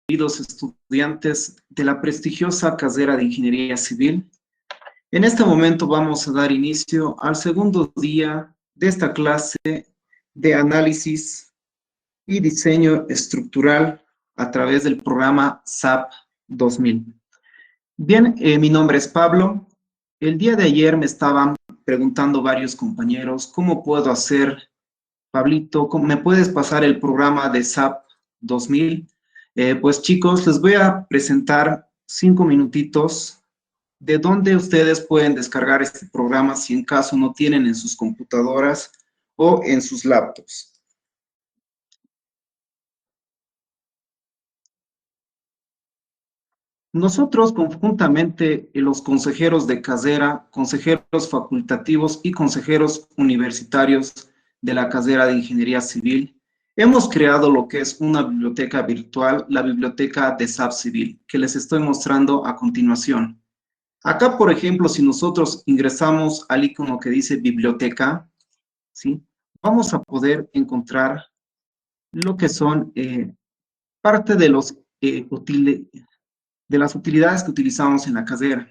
Queridos estudiantes de la prestigiosa carrera de Ingeniería Civil. En este momento vamos a dar inicio al segundo día de esta clase de análisis y diseño estructural a través del programa SAP 2000. Bien, mi nombre es Pablo. El día de ayer me estaban preguntando varios compañeros, ¿cómo puedo hacer, Pablito? ¿Me puedes pasar el programa de SAP 2000? Pues chicos, les voy a presentar 5 minutitos de dónde ustedes pueden descargar este programa si en caso no tienen en sus computadoras o en sus laptops. Nosotros conjuntamente, los consejeros de carrera, consejeros facultativos y consejeros universitarios de la carrera de Ingeniería Civil, hemos creado lo que es una biblioteca virtual, la biblioteca de SAP Civil, que les estoy mostrando a continuación. Acá, por ejemplo, si nosotros ingresamos al icono que dice biblioteca, ¿sí? Vamos a poder encontrar lo que son parte de los de las utilidades que utilizamos en la carrera.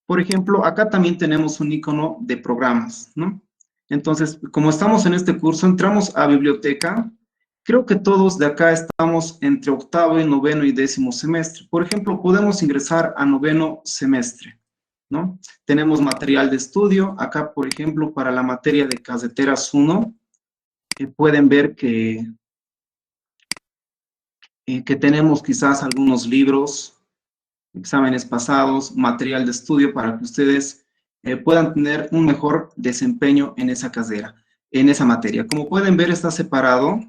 Por ejemplo, acá también tenemos un icono de programas, ¿no? Entonces, como estamos en este curso, entramos a biblioteca. Creo que todos de acá estamos entre octavo y noveno y décimo semestre. Por ejemplo, podemos ingresar a noveno semestre, ¿no? Tenemos material de estudio. Acá, por ejemplo, para la materia de Carreteras 1, pueden ver que tenemos quizás algunos libros, exámenes pasados, material de estudio para que ustedes puedan tener un mejor desempeño en esa carrera, en esa materia. Como pueden ver, está separado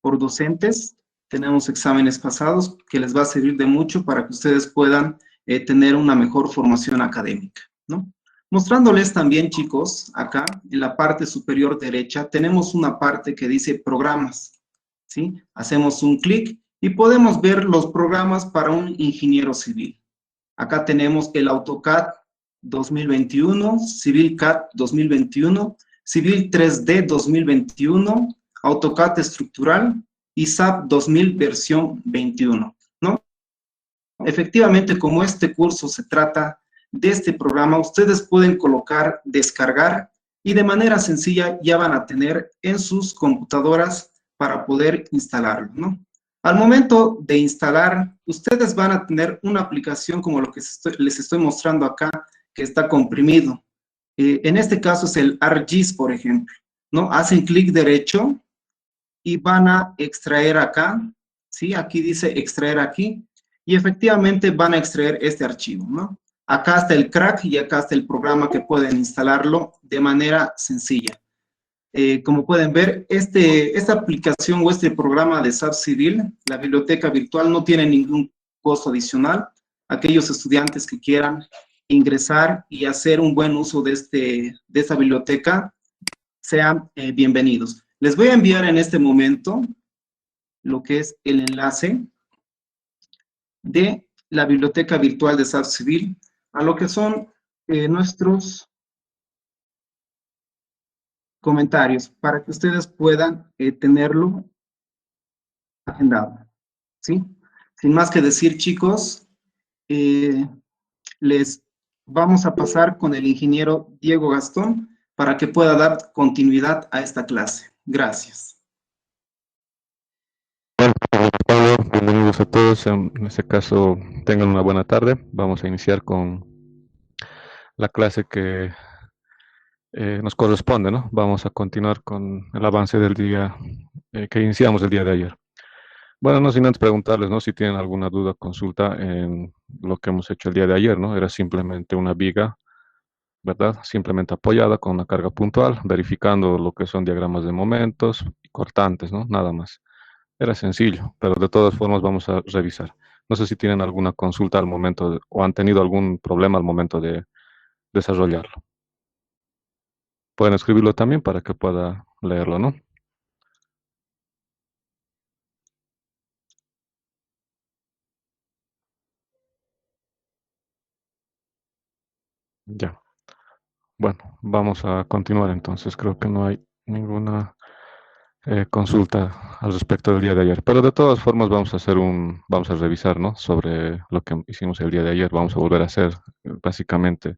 por docentes. Tenemos exámenes pasados que les va a servir de mucho para que ustedes puedan tener una mejor formación académica, ¿no? Mostrándoles también, chicos, acá en la parte superior derecha tenemos una parte que dice programas, ¿sí? Hacemos un clic y podemos ver los programas para un ingeniero civil. Acá tenemos el AutoCAD 2021, Civil CAD 2021, Civil 3D 2021, AutoCAD estructural y SAP 2000 versión 21, ¿no? Efectivamente, como este curso se trata de este programa, ustedes pueden colocar, descargar y de manera sencilla ya van a tener en sus computadoras para poder instalarlo, ¿no? Al momento de instalar, ustedes van a tener una aplicación como lo que les estoy mostrando acá, que está comprimido. En este caso es el ArcGIS, por ejemplo, ¿no? Hacen clic derecho y van a extraer acá, ¿sí? Aquí dice extraer aquí, y efectivamente van a extraer este archivo, ¿no? Acá está el crack y acá está el programa que pueden instalarlo de manera sencilla. Como pueden ver, esta aplicación o este programa de SAP Civil, la biblioteca virtual, no tiene ningún costo adicional. Aquellos estudiantes que quieran ingresar y hacer un buen uso de esta biblioteca, sean bienvenidos. Les voy a enviar en este momento lo que es el enlace de la biblioteca virtual de SAP Civil a lo que son nuestros comentarios para que ustedes puedan tenerlo agendado, ¿sí? Sin más que decir, chicos, eh, les vamos a pasar con el ingeniero Diego Gastón para que pueda dar continuidad a esta clase. Gracias. Bueno, Pablo, bienvenidos a todos. En este caso, tengan una buena tarde. Vamos a iniciar con la clase que nos corresponde, ¿no? Vamos a continuar con el avance del día que iniciamos el día de ayer. Bueno, no sin antes preguntarles, ¿no? Si tienen alguna duda, consulta en lo que hemos hecho el día de ayer, ¿no? Era simplemente una viga, ¿verdad? Simplemente apoyada con una carga puntual, verificando lo que son diagramas de momentos y cortantes, ¿no? Nada más. Era sencillo, pero de todas formas vamos a revisar. No sé si tienen alguna consulta al momento o han tenido algún problema al momento de desarrollarlo. Pueden escribirlo también para que pueda leerlo, ¿no? Ya. Bueno, vamos a continuar entonces. Creo que no hay ninguna consulta al respecto del día de ayer. Pero de todas formas vamos a revisar, ¿no? Sobre lo que hicimos el día de ayer. Vamos a volver a hacer básicamente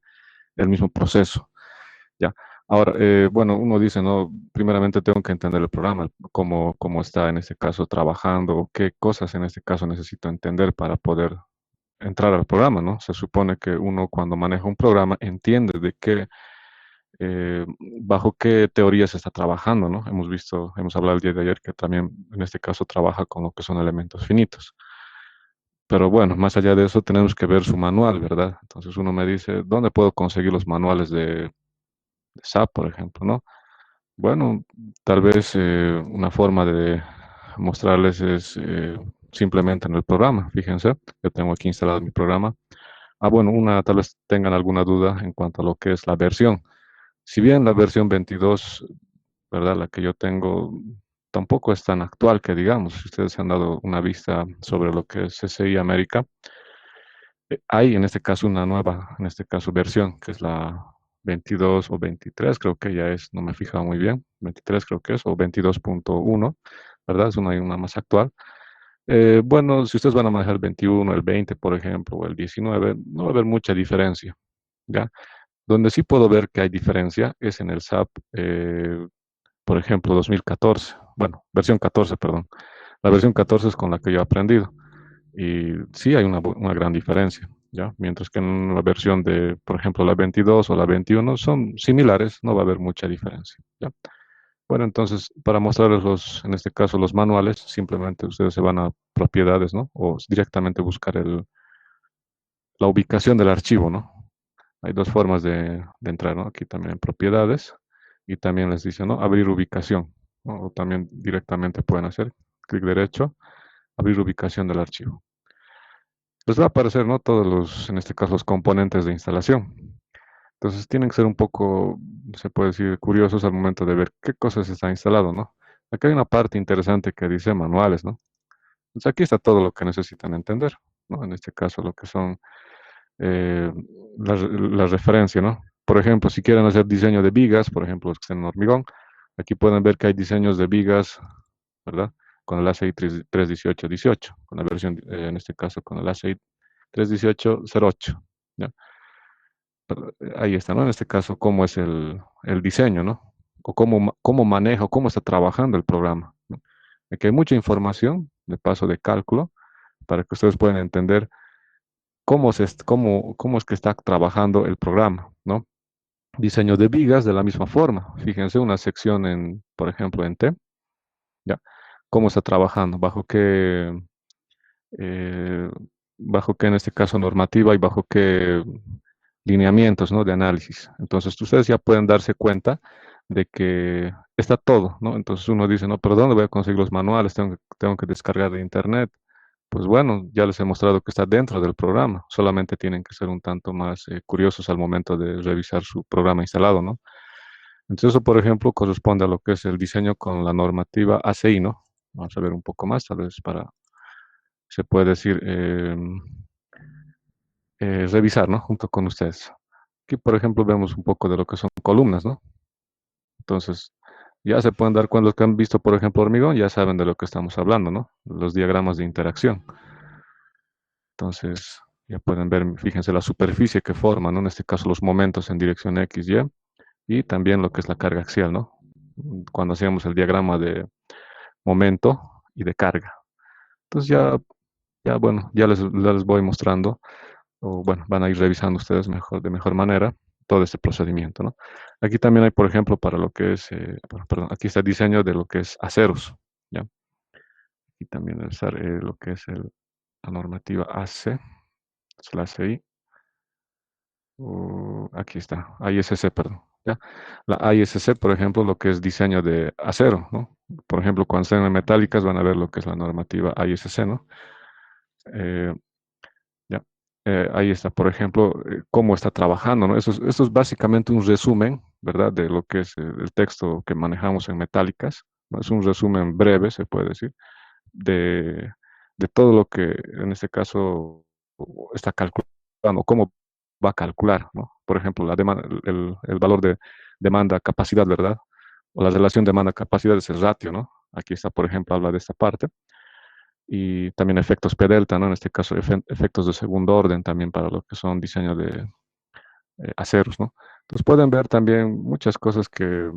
el mismo proceso. Ya. Ahora, bueno, uno dice, no, primeramente tengo que entender el programa, cómo está en este caso trabajando, o qué cosas en este caso necesito entender para poder entrar al programa, ¿no? Se supone que uno cuando maneja un programa entiende de qué, bajo qué teoría se está trabajando, ¿no? Hemos hablado el día de ayer que también en este caso trabaja con lo que son elementos finitos. Pero bueno, más allá de eso tenemos que ver su manual, ¿verdad? Entonces uno me dice, ¿dónde puedo conseguir los manuales de SAP, por ejemplo, ¿no? Bueno, tal vez una forma de mostrarles es simplemente en el programa. Fíjense, yo tengo aquí instalado mi programa. Bueno, tal vez tengan alguna duda en cuanto a lo que es la versión. Si bien la versión 22, ¿verdad? La que yo tengo tampoco es tan actual que digamos. Si ustedes se han dado una vista sobre lo que es CCI América, hay en este caso una nueva, en este caso versión, que es la 22 o 23, creo que ya es, no me he fijado muy bien, 23 creo que es, o 22.1, ¿verdad? Es una más actual. Bueno, si ustedes van a manejar el 21, el 20, por ejemplo, o el 19, no va a haber mucha diferencia, ¿ya? Donde sí puedo ver que hay diferencia es en el SAP, por ejemplo, 2014, bueno, versión 14, perdón. La versión 14 es con la que yo he aprendido. Y sí hay una gran diferencia, ¿ya? Mientras que en la versión de, por ejemplo, la 22 o la 21 son similares, no va a haber mucha diferencia, ¿ya? Bueno, entonces, para mostrarles en este caso, los manuales, simplemente ustedes se van a propiedades, ¿no? O directamente buscar la ubicación del archivo, ¿no? Hay dos formas de entrar, ¿no? Aquí también en propiedades y también les dice, ¿no? Abrir ubicación, ¿no? O también directamente pueden hacer clic derecho, abrir ubicación del archivo. Les va a aparecer, ¿no? En este caso, los componentes de instalación. Entonces tienen que ser un poco, se puede decir, curiosos al momento de ver qué cosas está instalado, ¿no? Aquí hay una parte interesante que dice manuales, ¿no? Entonces aquí está todo lo que necesitan entender, ¿no? En este caso, lo que son eh, la referencia, ¿no? Por ejemplo, si quieren hacer diseño de vigas, por ejemplo, los que estén en hormigón, aquí pueden ver que hay diseños de vigas, ¿verdad? Con el ACI 31818, con la versión, en este caso, con el ACI 31808, ¿ya? Ahí está, ¿no? En este caso, cómo es el diseño, ¿no? O cómo maneja, o cómo está trabajando el programa, ¿no? Aquí hay mucha información de paso de cálculo para que ustedes puedan entender cómo es que está trabajando el programa, ¿no? Diseño de vigas de la misma forma. Fíjense una sección por ejemplo, en T, ¿ya? Cómo está trabajando, eh, bajo qué en este caso normativa y bajo qué lineamientos, ¿no? De análisis. Entonces, ustedes ya pueden darse cuenta de que está todo, ¿no? Entonces uno dice, no, pero ¿dónde voy a conseguir los manuales? Tengo que descargar de internet. Pues bueno, ya les he mostrado que está dentro del programa. Solamente tienen que ser un tanto más curiosos al momento de revisar su programa instalado, ¿no? Entonces, eso, por ejemplo, corresponde a lo que es el diseño con la normativa ACI, ¿no? Vamos a ver un poco más, tal vez se puede decir, revisar, ¿no? Junto con ustedes. Aquí, por ejemplo, vemos un poco de lo que son columnas, ¿no? Entonces, ya se pueden dar cuenta, los que han visto, por ejemplo, hormigón, ya saben de lo que estamos hablando, ¿no? Los diagramas de interacción. Entonces, ya pueden ver, fíjense la superficie que forma, ¿no? En este caso, los momentos en dirección X, y también lo que es la carga axial, ¿no? Cuando hacíamos el diagrama de momento y de carga. Entonces, bueno, ya les voy mostrando, o bueno, van a ir revisando ustedes de mejor manera todo este procedimiento, ¿no? Aquí también hay, por ejemplo, para lo que es, perdón, aquí está el diseño de lo que es aceros, ¿ya? Aquí también lo que es la normativa AC, es la ACI, aquí está, ISC, perdón, ¿ya? La ISC, por ejemplo, lo que es diseño de acero, ¿no? Por ejemplo, cuando estén en metálicas van a ver lo que es la normativa ISC, ¿no? Eh, Ya. Ahí está, por ejemplo, cómo está trabajando, ¿no? Eso es básicamente un resumen, ¿verdad? De lo que es el texto que manejamos en Metálicas, ¿no? Es un resumen breve, se puede decir, de, de todo lo que en este caso está calculando, cómo va a calcular, ¿no? Por ejemplo, el valor de demanda-capacidad, ¿verdad? O la relación demanda-capacidad es el ratio, ¿no? Aquí está, por ejemplo, habla de esta parte. Y también efectos P delta, ¿no? En este caso, efectos de segundo orden también para lo que son diseño de aceros, ¿no? Entonces pueden ver también muchas cosas que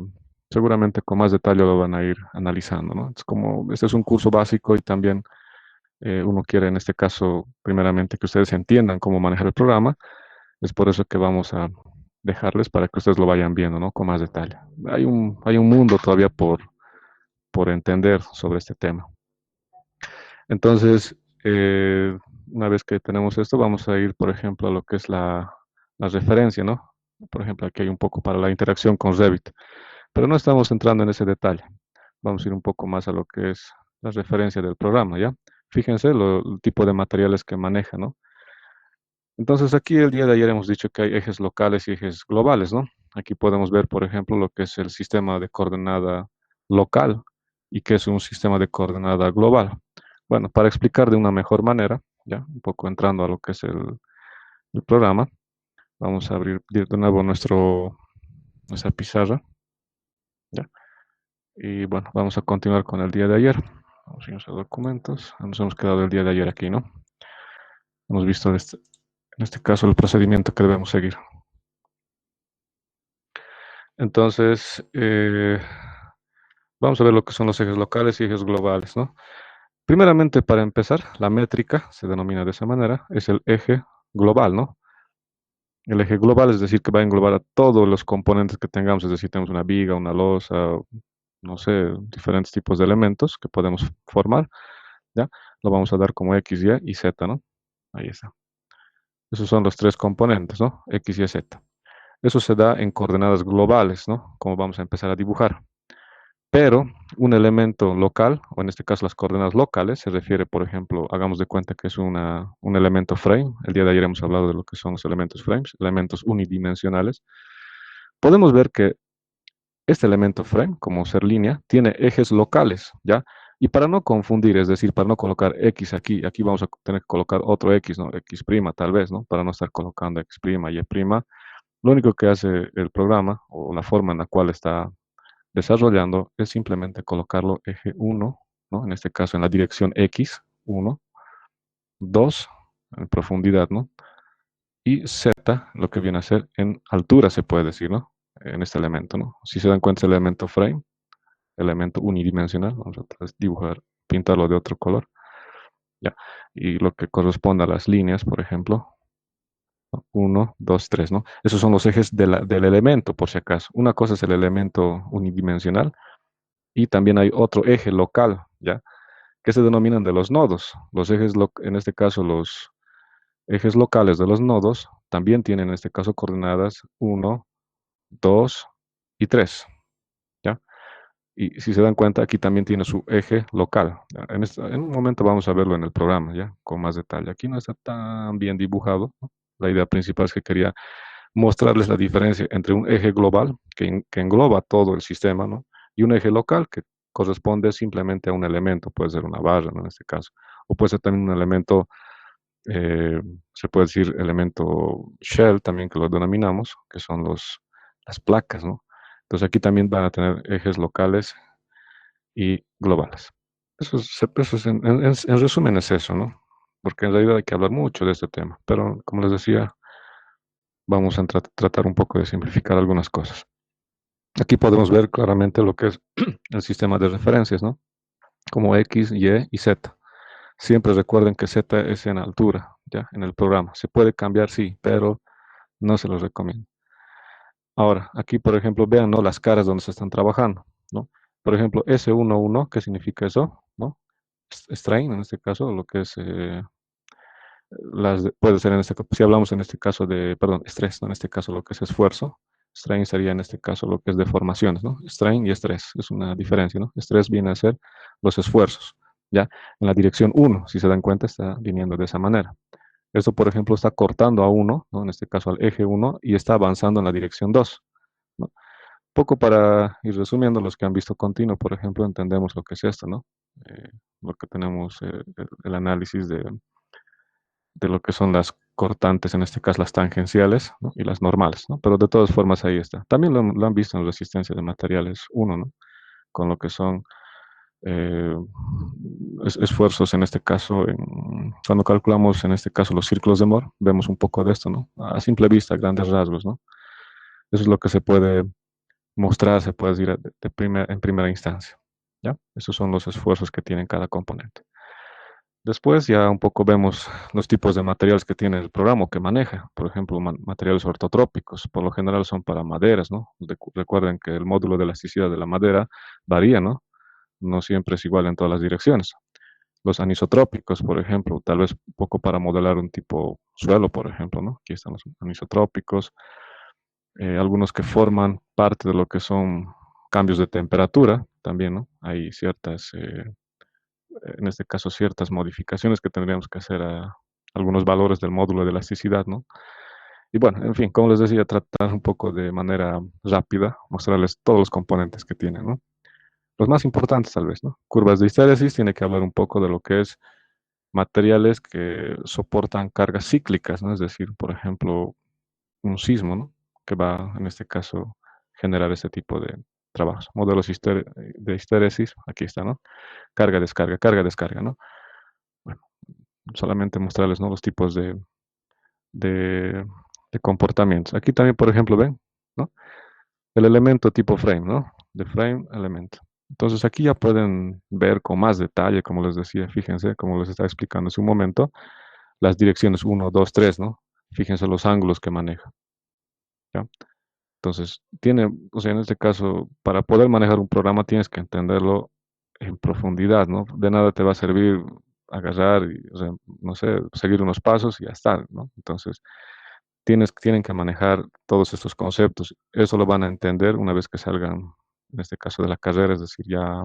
seguramente con más detalle lo van a ir analizando, ¿no? Es como, este es un curso básico y también uno quiere en este caso, primeramente, que ustedes entiendan cómo manejar el programa. Es por eso que vamos a dejarles para que ustedes lo vayan viendo, ¿no? Con más detalle. Hay un mundo todavía por entender sobre este tema. Entonces, una vez que tenemos esto, vamos a ir, por ejemplo, a lo que es la referencia, ¿no? Por ejemplo, aquí hay un poco para la interacción con Revit, pero no estamos entrando en ese detalle. Vamos a ir un poco más a lo que es la referencia del programa, ¿ya? Fíjense el tipo de materiales que maneja, ¿no? Entonces, aquí el día de ayer hemos dicho que hay ejes locales y ejes globales, ¿no? Aquí podemos ver, por ejemplo, lo que es el sistema de coordenada local y que es un sistema de coordenada global. Bueno, para explicar de una mejor manera, ya un poco entrando a lo que es el programa, vamos a abrir de nuevo nuestra pizarra, ¿ya? Y bueno, vamos a continuar con el día de ayer. Vamos a irnos a documentos. Nos hemos quedado el día de ayer aquí, ¿no? Hemos visto en este caso el procedimiento que debemos seguir. Entonces, vamos a ver lo que son los ejes locales y ejes globales, ¿no? Primeramente, para empezar, la métrica, se denomina de esa manera, es el eje global, ¿no? El eje global es decir que va a englobar a todos los componentes que tengamos, es decir, tenemos una viga, una losa, no sé, diferentes tipos de elementos que podemos formar, ¿ya? Lo vamos a dar como X, Y y Z, ¿no? Ahí está. Esos son los tres componentes, ¿no? X, Y, Z. Eso se da en coordenadas globales, ¿no? Como vamos a empezar a dibujar. Pero un elemento local, o en este caso las coordenadas locales, se refiere, por ejemplo, hagamos de cuenta que es un elemento frame. El día de ayer hemos hablado de lo que son los elementos frames, elementos unidimensionales. Podemos ver que este elemento frame, como ser línea, tiene ejes locales, ¿ya? Y para no confundir, es decir, para no colocar X aquí, aquí vamos a tener que colocar otro X, ¿no? X' tal vez, ¿no? Para no estar colocando X', Y'. Lo único que hace el programa, o la forma en la cual está desarrollando, es simplemente colocarlo eje 1, ¿no? En este caso en la dirección X, 1, 2, en profundidad, ¿no? Y Z, lo que viene a ser en altura, se puede decir, ¿no? En este elemento, ¿no? Si se dan cuenta, el elemento frame, elemento unidimensional, vamos a dibujar, pintarlo de otro color, ¿ya? Y lo que corresponde a las líneas, por ejemplo, 1, 2, 3, ¿no? Esos son los ejes del elemento, por si acaso. Una cosa es el elemento unidimensional y también hay otro eje local, ¿ya? Que se denominan de los nodos. Los ejes, en este caso, los ejes locales de los nodos también tienen en este caso coordenadas 1, 2 y 3, ¿ya? Y si se dan cuenta, aquí también tiene su eje local. En un momento vamos a verlo en el programa, ¿ya? Con más detalle. Aquí no está tan bien dibujado, ¿no? La idea principal es que quería mostrarles la diferencia entre un eje global que engloba todo el sistema, ¿no? Y un eje local que corresponde simplemente a un elemento, puede ser una barra, ¿no? En este caso, o puede ser también un elemento, eh, se puede decir elemento shell, también que lo denominamos, que son las placas, ¿no? Entonces aquí también van a tener ejes locales y globales. En resumen es eso, ¿no? Porque en realidad hay que hablar mucho de este tema, pero como les decía, vamos a tratar un poco de simplificar algunas cosas. Aquí podemos ver claramente lo que es el sistema de referencias, ¿no? Como X, Y y Z. Siempre recuerden que Z es en altura, ¿ya? En el programa. Se puede cambiar, sí, pero no se los recomiendo. Ahora, aquí, por ejemplo, vean, ¿no? Las caras donde se están trabajando, ¿no? Por ejemplo, S11, ¿qué significa eso? ¿No? Strain, en este caso, lo que es puede ser en este caso, si hablamos en este caso perdón, estrés, ¿no? En este caso lo que es esfuerzo, strain sería en este caso lo que es deformaciones, ¿no? Strain y estrés, es una diferencia, ¿no? Estrés viene a ser los esfuerzos, ¿ya? En la dirección 1, si se dan cuenta, está viniendo de esa manera. Esto, por ejemplo, está cortando a 1, ¿no? En este caso al eje 1, y está avanzando en la dirección 2, ¿no? Poco para ir resumiendo, los que han visto continuo, por ejemplo, entendemos lo que es esto, ¿no? Lo que tenemos, el análisis de lo que son las cortantes, en este caso las tangenciales, ¿no? Y las normales, ¿no? Pero de todas formas ahí está. También lo han visto en resistencia de materiales 1, ¿no? Con lo que son esfuerzos en este caso, cuando calculamos en este caso los círculos de Moore, vemos un poco de esto, ¿no? A simple vista, a grandes rasgos, ¿no? Eso es lo que se puede mostrar, se puede decir en primera instancia, ¿ya? Esos son los esfuerzos que tienen cada componente. Después ya un poco vemos los tipos de materiales que tiene el programa o que maneja. Por ejemplo, materiales ortotrópicos, por lo general son para maderas, ¿no? Recuerden que el módulo de elasticidad de la madera varía, ¿no? No siempre es igual en todas las direcciones. Los anisotrópicos, por ejemplo, tal vez un poco para modelar un tipo suelo, por ejemplo, ¿no? Aquí están los anisotrópicos, algunos que forman parte de lo que son cambios de temperatura, también, ¿no? Hay ciertas, en este caso, ciertas modificaciones que tendríamos que hacer a algunos valores del módulo de elasticidad, ¿no? Y bueno, en fin, como les decía, tratar un poco de manera rápida, mostrarles todos los componentes que tienen, ¿no? Los más importantes tal vez, ¿no? Curvas de histéresis tiene que hablar un poco de lo que es materiales que soportan cargas cíclicas, ¿no? Es decir, por ejemplo, un sismo, ¿no? Que va, en este caso, generar ese tipo de trabajos. Modelos de histéresis, aquí está, ¿no? Carga, descarga, ¿no? Bueno, solamente mostrarles, ¿no? Los tipos de, de comportamientos. Aquí también, por ejemplo, ven, ¿no? El elemento tipo frame, ¿no? De frame, elemento. Entonces aquí ya pueden ver con más detalle, como les decía, fíjense, como les estaba explicando hace un momento, las direcciones 1, 2, 3, ¿no? Fíjense los ángulos que maneja, ¿ya? Entonces, o sea, en este caso, para poder manejar un programa tienes que entenderlo en profundidad, ¿no? De nada te va a servir agarrar y, o sea, no sé, seguir unos pasos y ya está, ¿no? Entonces, tienen que manejar todos estos conceptos. Eso lo van a entender una vez que salgan, en este caso de la carrera, es decir, ya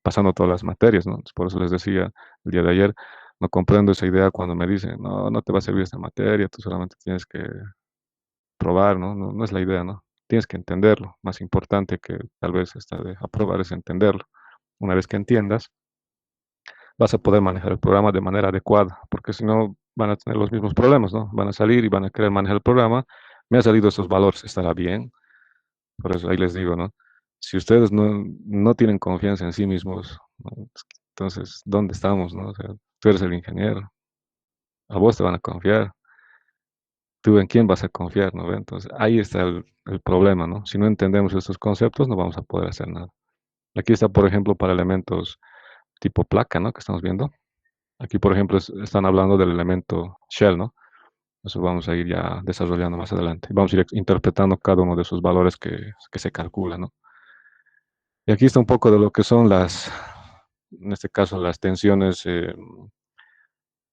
pasando todas las materias, ¿no? Por eso les decía el día de ayer, no comprendo esa idea cuando me dicen, no, no te va a servir esta materia, tú solamente tienes que probar, ¿no? No, no es la idea, ¿no? Tienes que entenderlo. Más importante que tal vez esta de aprobar es entenderlo. Una vez que entiendas, vas a poder manejar el programa de manera adecuada, porque si no van a tener los mismos problemas, ¿no? Van a salir y van a querer manejar el programa. Me han salido estos valores, estará bien. Por eso ahí les digo, ¿no? Si ustedes no tienen confianza en sí mismos, ¿no? Entonces, ¿dónde estamos, no? O sea, tú eres el ingeniero, a vos te van a confiar, tú en quién vas a confiar, ¿no? Entonces, ahí está el problema, ¿no? Si no entendemos estos conceptos, no vamos a poder hacer nada. Aquí está, por ejemplo, para elementos tipo placa, ¿no? Que estamos viendo. Aquí, por ejemplo, están hablando del elemento shell, ¿no? Eso vamos a ir ya desarrollando más adelante. Vamos a ir interpretando cada uno de esos valores que se calculan, ¿no? Y aquí está un poco de lo que son en este caso, las tensiones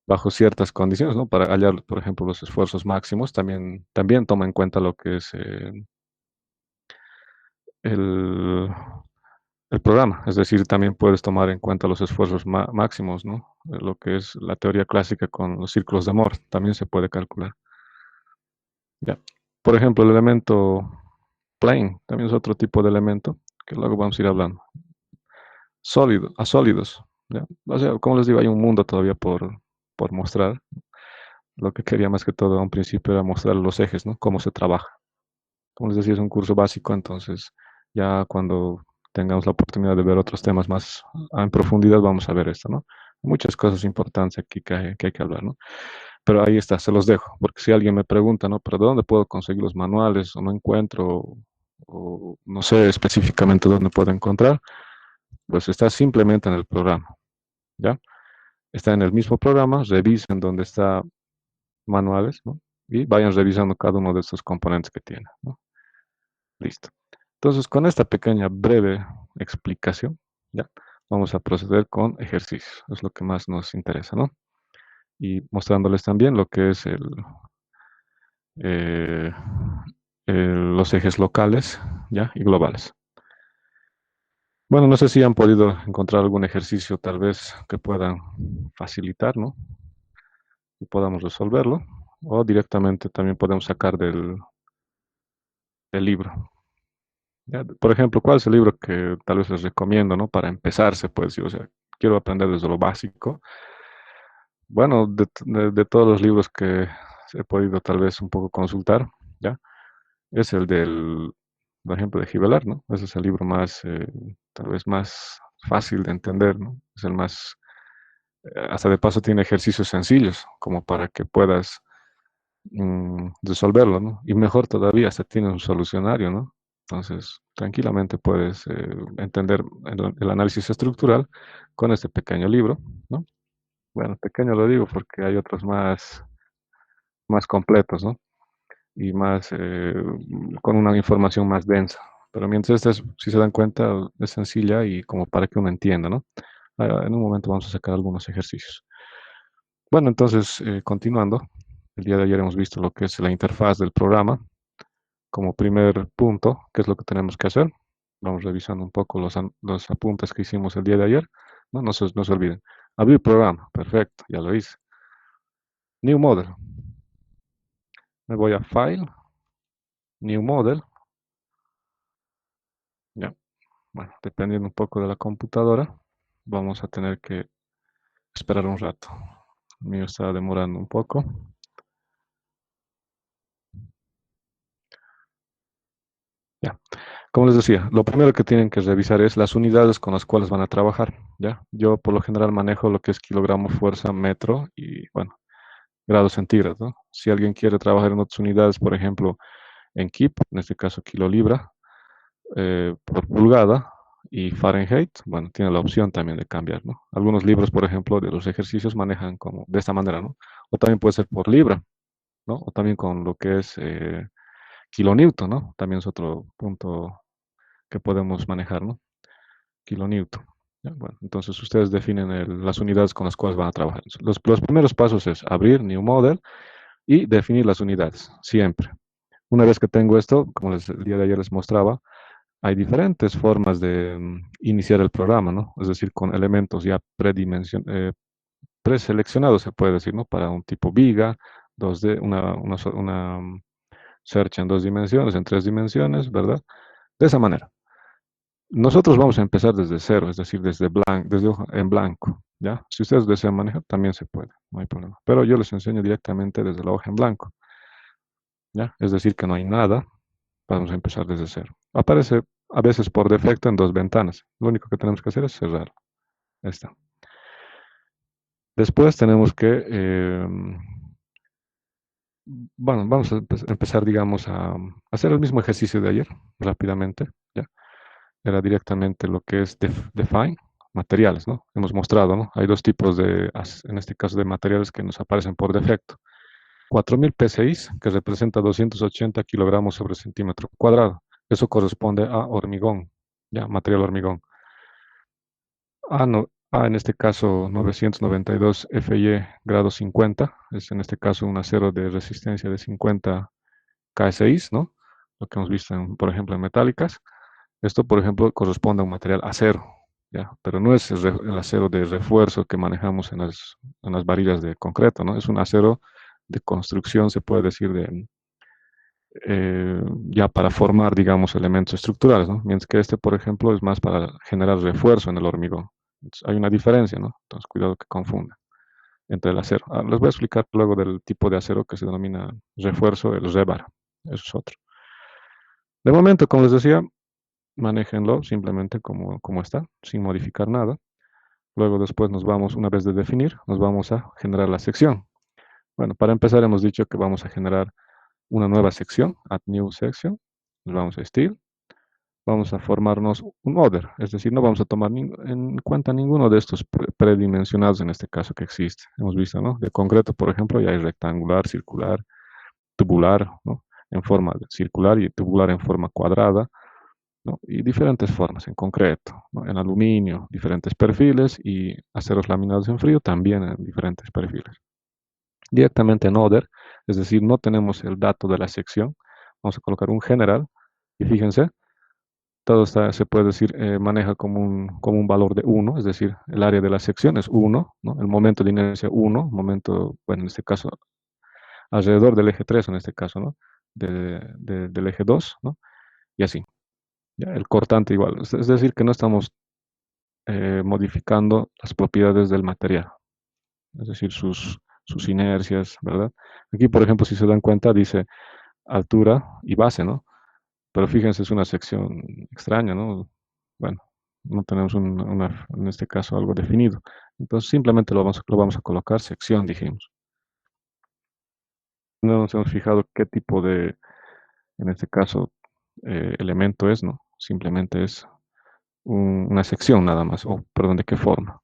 bajo ciertas condiciones, ¿no? Para hallar, por ejemplo, los esfuerzos máximos, también toma en cuenta lo que es el, el programa. Es decir, también puedes tomar en cuenta los esfuerzos máximos, ¿no? Lo que es la teoría clásica con los círculos de Moore, también se puede calcular. Ya. Por ejemplo, el elemento plane, también es otro tipo de elemento que luego vamos a ir hablando. Sólidos. ¿Ya? O sea, como les digo, hay un mundo todavía por mostrar. Lo que quería más que todo a un principio era mostrar los ejes, ¿no? Cómo se trabaja. Como les decía, es un curso básico, entonces ya cuando tengamos la oportunidad de ver otros temas más en profundidad, vamos a ver esto, ¿no? Muchas cosas importantes aquí que hay que hablar, ¿no? Pero ahí está, se los dejo, porque si alguien me pregunta, ¿no? ¿Pero dónde puedo conseguir los manuales? O no encuentro, o no sé específicamente dónde puedo encontrar, pues está simplemente en el programa, ¿ya? Está en el mismo programa, revisen dónde está manuales, ¿no? Y vayan revisando cada uno de estos componentes que tiene, ¿no? Listo. Entonces, con esta pequeña breve explicación, ya, vamos a proceder con ejercicios. Es lo que más nos interesa, ¿no? Y mostrándoles también lo que es eh, los ejes locales, ¿ya? Y globales. Bueno, no sé si han podido encontrar algún ejercicio tal vez que puedan facilitar, ¿no? Y podamos resolverlo. O directamente también podemos sacar del libro. ¿Ya? Por ejemplo, ¿cuál es el libro que tal vez les recomiendo, ¿no? Para empezarse, pues, o sea, quiero aprender desde lo básico. Bueno, de todos los libros que he podido tal vez un poco consultar, ¿ya? Es el por ejemplo, de Gibelart, ¿no? Ese es el libro más, tal vez más fácil de entender, ¿no? Es el más, hasta de paso tiene ejercicios sencillos, como para que puedas resolverlo, ¿no? Y mejor todavía, hasta tiene un solucionario, ¿no? Entonces, tranquilamente puedes entender el análisis estructural con este pequeño libro, ¿no? Bueno, pequeño lo digo porque hay otros más completos, ¿no? Y más, con una información más densa. Pero mientras esta, si se dan cuenta, es sencilla y como para que uno entienda, ¿no? En un momento vamos a sacar algunos ejercicios. Bueno, entonces, continuando, el día de ayer hemos visto lo que es la interfaz del programa. Como primer punto, ¿qué es lo que tenemos que hacer? Vamos revisando un poco los apuntes que hicimos el día de ayer. No se olviden. Abrir programa, perfecto, ya lo hice. New Model. Me voy a File, New Model. Ya, bueno, dependiendo un poco de la computadora, vamos a tener que esperar un rato. El mío está demorando un poco. Ya, como les decía, lo primero que tienen que revisar es las unidades con las cuales van a trabajar. Ya, yo por lo general manejo lo que es kilogramo, fuerza, metro y, bueno, grados centígrados, ¿no? Si alguien quiere trabajar en otras unidades, por ejemplo, en kip, en este caso kilo libra, por pulgada y Fahrenheit, bueno, tiene la opción también de cambiar, ¿no? Algunos libros, por ejemplo, de los ejercicios manejan como de esta manera, ¿no? O también puede ser por libra, ¿no? O también con lo que es kilonewton, ¿no? También es otro punto que podemos manejar, ¿no? Kilonewton. ¿Ya? Bueno, entonces ustedes definen las unidades con las cuales van a trabajar. Los primeros pasos es abrir New Model y definir las unidades, siempre. Una vez que tengo esto, como el día de ayer les mostraba, hay diferentes formas de iniciar el programa, ¿no? Es decir, con elementos ya preseleccionados, se puede decir, ¿no? Para un tipo viga, 2D, una search en 2 dimensiones, en 3 dimensiones, ¿verdad? De esa manera. Nosotros vamos a empezar desde cero, es decir, desde hoja en blanco, ¿ya? Si ustedes desean manejar, también se puede, no hay problema. Pero yo les enseño directamente desde la hoja en blanco, ¿ya? Es decir, que no hay nada, vamos a empezar desde cero. Aparece a veces por defecto en 2 ventanas. Lo único que tenemos que hacer es cerrar. Ahí está. Después tenemos que, bueno, vamos a empezar, digamos, a hacer el mismo ejercicio de ayer, rápidamente, ¿ya? Era directamente lo que es define, materiales, ¿no? Hemos mostrado, ¿no? Hay dos tipos en este caso, de materiales que nos aparecen por defecto. 4000 PSI, que representa 280 kilogramos sobre centímetro cuadrado. Eso corresponde a hormigón, ya, material hormigón. No, en este caso 992 FY grado 50, es en este caso un acero de resistencia de 50 K6, ¿no? Lo que hemos visto, por ejemplo, en metálicas. Esto, por ejemplo, corresponde a un material acero, ¿ya? Pero no es el acero de refuerzo que manejamos en las varillas de concreto, ¿no? Es un acero de construcción, se puede decir, ya para formar, digamos, elementos estructurales, ¿no? Mientras que este, por ejemplo, es más para generar refuerzo en el hormigón. Entonces, hay una diferencia, ¿no? Entonces, cuidado que confunda entre el acero. Les voy a explicar luego del tipo de acero que se denomina refuerzo, el rebar. Eso es otro. De momento, como les decía, manéjenlo simplemente como está, sin modificar nada. Luego después una vez de definir, nos vamos a generar la sección. Bueno, para empezar hemos dicho que vamos a generar una nueva sección, add new section. Nos vamos a style. Vamos a formarnos un order, es decir, no vamos a tomar en cuenta ninguno de estos predimensionados en este caso que existe. Hemos visto, ¿no? De concreto, por ejemplo, ya hay rectangular, circular, tubular, ¿no? En forma circular y tubular en forma cuadrada, ¿no? Y diferentes formas en concreto, ¿no? En aluminio, diferentes perfiles y aceros laminados en frío también en diferentes perfiles. Directamente en order, es decir, no tenemos el dato de la sección, vamos a colocar un general y fíjense, todo se puede decir, maneja como un valor de 1, es decir, el área de la sección es 1, ¿no? El momento de inercia 1, bueno, en este caso, alrededor del eje 3, en este caso, ¿no? Del eje 2, ¿no? Y así. ¿Ya? El cortante igual, es decir, que no estamos modificando las propiedades del material, es decir, sus inercias, ¿verdad? Aquí, por ejemplo, si se dan cuenta, dice altura y base, ¿no? Pero fíjense, es una sección extraña, ¿no? Bueno, no tenemos en este caso algo definido. Entonces simplemente lo vamos a colocar sección, dijimos. No nos hemos fijado qué tipo de, en este caso, elemento es, ¿no? Simplemente es una sección nada más, o perdón, de qué forma.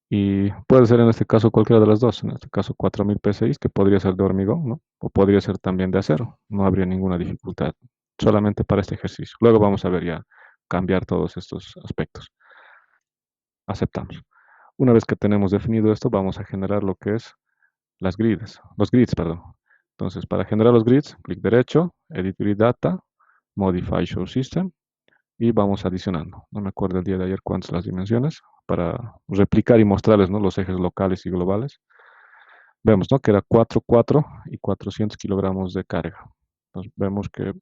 Y puede ser en este caso cualquiera de las dos, en este caso 4000 PSI, que podría ser de hormigón, ¿no? O podría ser también de acero, no habría ninguna dificultad, solamente para este ejercicio. Luego vamos a ver ya cambiar todos estos aspectos. Aceptamos. Una vez que tenemos definido esto, vamos a generar lo que es los grids, perdón. Entonces, para generar los grids, clic derecho, Edit Grid Data, Modify Show System, y vamos adicionando. No me acuerdo el día de ayer cuántas las dimensiones, para replicar y mostrarles, ¿no?, los ejes locales y globales. Vemos, ¿no?, que era 4, 4 y 400 kilogramos de carga. Entonces, vemos que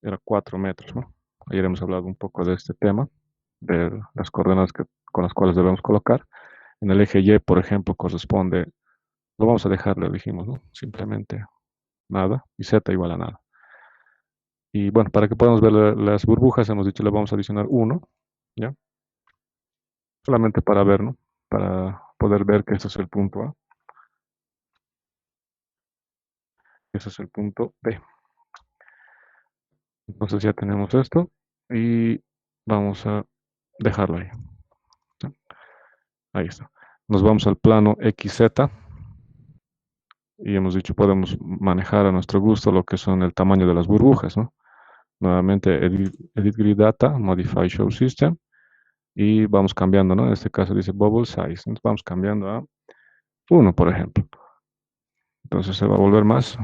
era 4 metros, ¿no? Ayer hemos hablado un poco de este tema, de las coordenadas con las cuales debemos colocar. En el eje Y, por ejemplo, corresponde, lo vamos a dejar, lo dijimos, ¿no? Simplemente nada, y Z igual a nada. Y bueno, para que podamos ver las burbujas, hemos dicho le vamos a adicionar 1, ¿ya? Solamente para ver, ¿no? Para poder ver que este es el punto A. Ese es el punto B. Entonces ya tenemos esto y vamos a dejarlo ahí. ¿Sí? Ahí está. Nos vamos al plano XZ y hemos dicho podemos manejar a nuestro gusto lo que son el tamaño de las burbujas, ¿no? Nuevamente edit Grid Data, Modify Show System y vamos cambiando, ¿no? En este caso dice Bubble Size. Entonces vamos cambiando a 1, por ejemplo. Entonces se va a volver más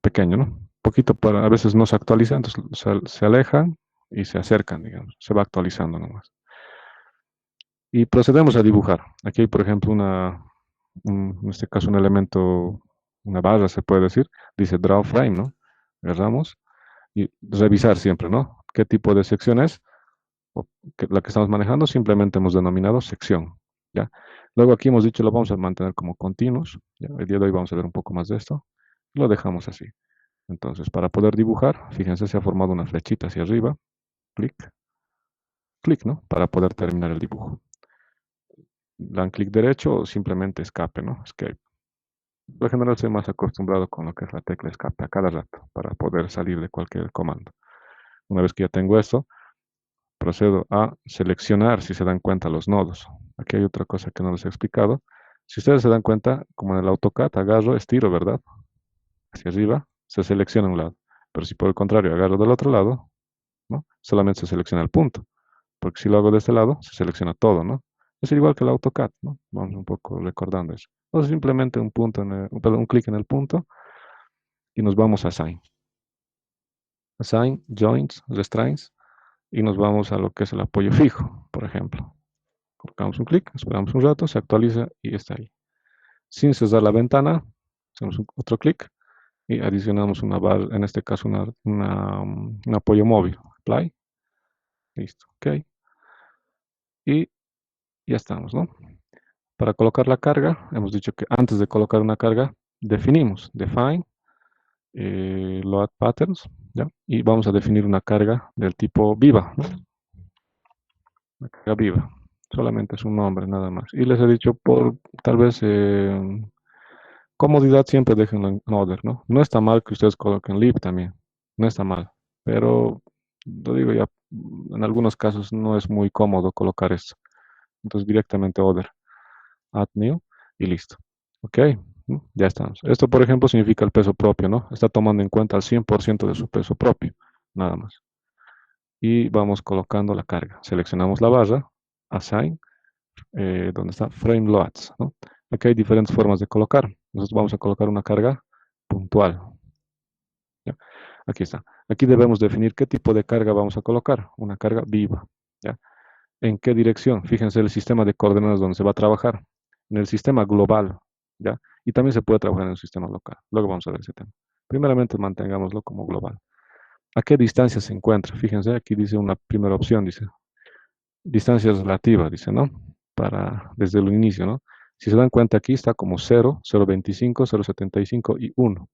pequeño, ¿no? Un poquito a veces no se actualiza, entonces se alejan y se acercan, digamos. Se va actualizando nomás. Y procedemos a dibujar. Aquí hay, por ejemplo, en este caso un elemento, una barra se puede decir, dice Draw Frame, ¿no? Agarramos y revisar siempre, ¿no? ¿Qué tipo de sección es? La que estamos manejando, simplemente hemos denominado sección, ¿ya? Luego aquí hemos dicho lo vamos a mantener como continuos, ¿ya? El día de hoy vamos a ver un poco más de esto. Lo dejamos así. Entonces, para poder dibujar, fíjense, se ha formado una flechita hacia arriba, clic, clic, ¿no? Para poder terminar el dibujo. Dan clic derecho o simplemente escape, ¿no? Escape. Por lo general soy más acostumbrado con lo que es la tecla escape a cada rato para poder salir de cualquier comando. Una vez que ya tengo esto, procedo a seleccionar, si se dan cuenta, los nodos. Aquí hay otra cosa que no les he explicado. Si ustedes se dan cuenta, como en el AutoCAD, agarro, estiro, ¿verdad? Hacia arriba, se selecciona un lado. Pero si por el contrario agarro del otro lado, ¿no? Solamente se selecciona el punto. Porque si lo hago de este lado, se selecciona todo, ¿no? Es igual que el AutoCAD, ¿no? Vamos un poco recordando eso. Entonces simplemente un clic en el punto y nos vamos a Assign. Assign, Joints, Restraints y nos vamos a lo que es el apoyo fijo, por ejemplo. Colocamos un clic, esperamos un rato, se actualiza y está ahí. Sin cesar la ventana, hacemos otro clic y adicionamos una barra, en este caso un apoyo móvil. Apply. Listo, ok. Y ya estamos, ¿no? Para colocar la carga, hemos dicho que antes de colocar una carga, definimos define, load patterns, ¿ya? Y vamos a definir una carga del tipo viva, ¿no? Una carga viva. Solamente es un nombre nada más. Y les he dicho por tal vez comodidad siempre déjenlo en order, ¿no? No está mal que ustedes coloquen lib también. No está mal. Pero lo digo ya, en algunos casos no es muy cómodo colocar esto. Entonces directamente order, add new y listo. Ok, ya estamos. Esto, por ejemplo, significa el peso propio, ¿no? Está tomando en cuenta el 100% de su peso propio, nada más. Y vamos colocando la carga. Seleccionamos la barra, assign, donde está frame loads, ¿no? Aquí hay diferentes formas de colocar. Nosotros vamos a colocar una carga puntual. ¿Ya? Aquí está. Aquí debemos definir qué tipo de carga vamos a colocar. Una carga viva. ¿Ya? ¿En qué dirección? Fíjense el sistema de coordenadas donde se va a trabajar. En el sistema global. ¿Ya? Y también se puede trabajar en el sistema local. Luego vamos a ver ese tema. Primeramente mantengámoslo como global. ¿A qué distancia se encuentra? Fíjense, aquí dice una primera opción, dice distancia relativa, dice, ¿no? Desde el inicio, ¿no? Si se dan cuenta aquí está como 0, 0.25, 0.75 y 1.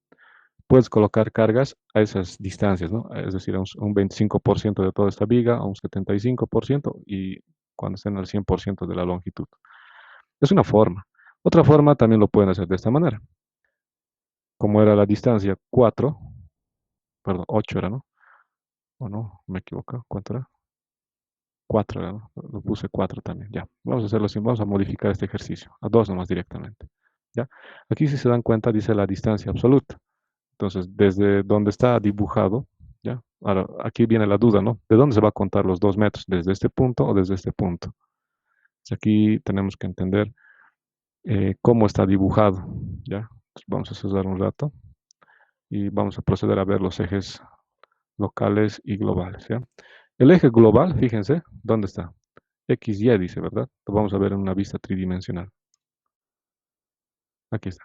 puedes colocar cargas a esas distancias, ¿no? Es decir, a un 25% de toda esta viga, a un 75% y cuando estén al 100% de la longitud. Es una forma. Otra forma también lo pueden hacer de esta manera. Como era la distancia 4, perdón, 8 era, ¿no? O no, me equivoco, ¿cuánto era? 4 era, ¿no? Lo puse 4 también, ya. Vamos a hacerlo así, vamos a modificar este ejercicio, a 2 nomás directamente, ¿ya? Aquí si se dan cuenta dice la distancia absoluta. Entonces, desde donde está dibujado, ¿ya? Ahora, aquí viene la duda, ¿no? ¿De dónde se va a contar los 2 metros? ¿Desde este punto o desde este punto? Entonces, aquí tenemos que entender cómo está dibujado, ¿ya? Entonces, vamos a cerrar un rato y vamos a proceder a ver los ejes locales y globales, ¿ya? El eje global, fíjense, ¿dónde está? X, Y dice, ¿verdad? Lo vamos a ver en una vista tridimensional. Aquí está.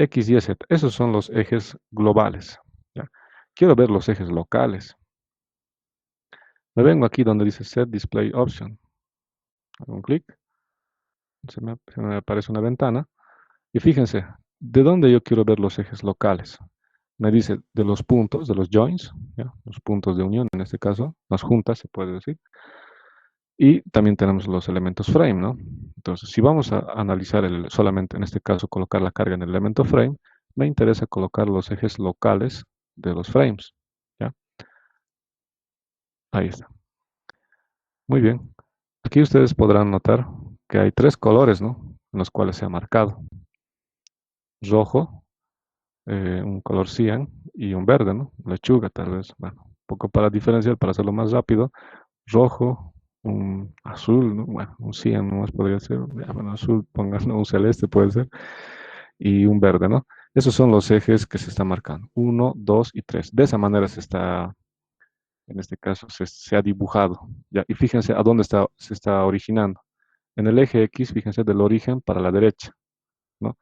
X, Y, Z. Esos son los ejes globales, ¿ya? Quiero ver los ejes locales. Me vengo aquí donde dice Set Display Option. Hago un clic. Se me aparece una ventana. Y fíjense, ¿de dónde yo quiero ver los ejes locales? Me dice de los puntos, de los joins, ¿ya? Los puntos de unión en este caso, las juntas se puede decir. Y también tenemos los elementos frame, ¿no? Entonces, si vamos a analizar solamente en este caso colocar la carga en el elemento frame, me interesa colocar los ejes locales de los frames, ¿ya? Ahí está. Muy bien. Aquí ustedes podrán notar que hay 3 colores, ¿no? En los cuales se ha marcado. Rojo, un color cian y un verde, ¿no? Lechuga tal vez. Bueno, un poco para diferenciar, para hacerlo más rápido. Rojo, un azul, ¿no? Bueno, un cian nomás podría ser. Ya, bueno, azul, pongan, ¿no? Un celeste puede ser. Y un verde, ¿no? Esos son los ejes que se están marcando. 1, 2 y 3. De esa manera se está, en este caso, se ha dibujado, ¿ya? Y fíjense a dónde se está originando. En el eje X, fíjense, del origen para la derecha, ¿no?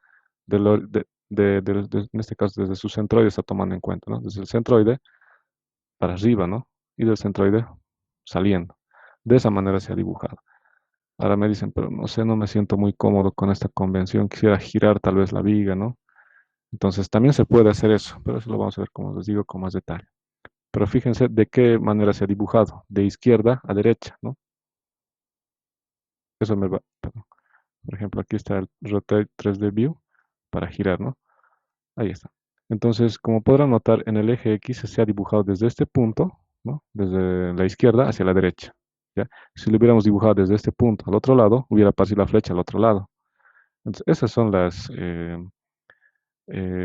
En este caso, desde su centroide está tomando en cuenta, ¿no? Desde el centroide para arriba, ¿no? Y del centroide saliendo. De esa manera se ha dibujado. Ahora me dicen, pero no sé, no me siento muy cómodo con esta convención, quisiera girar tal vez la viga, ¿no? Entonces también se puede hacer eso, pero eso lo vamos a ver, como les digo, con más detalle. Pero fíjense de qué manera se ha dibujado, de izquierda a derecha, ¿no? Eso me va, perdón. Por ejemplo, aquí está el Rotate 3D View para girar, ¿no? Ahí está. Entonces, como podrán notar, en el eje X se ha dibujado desde este punto, ¿no? Desde la izquierda hacia la derecha, ¿ya? Si lo hubiéramos dibujado desde este punto al otro lado, hubiera pasado la flecha al otro lado. Entonces, esas son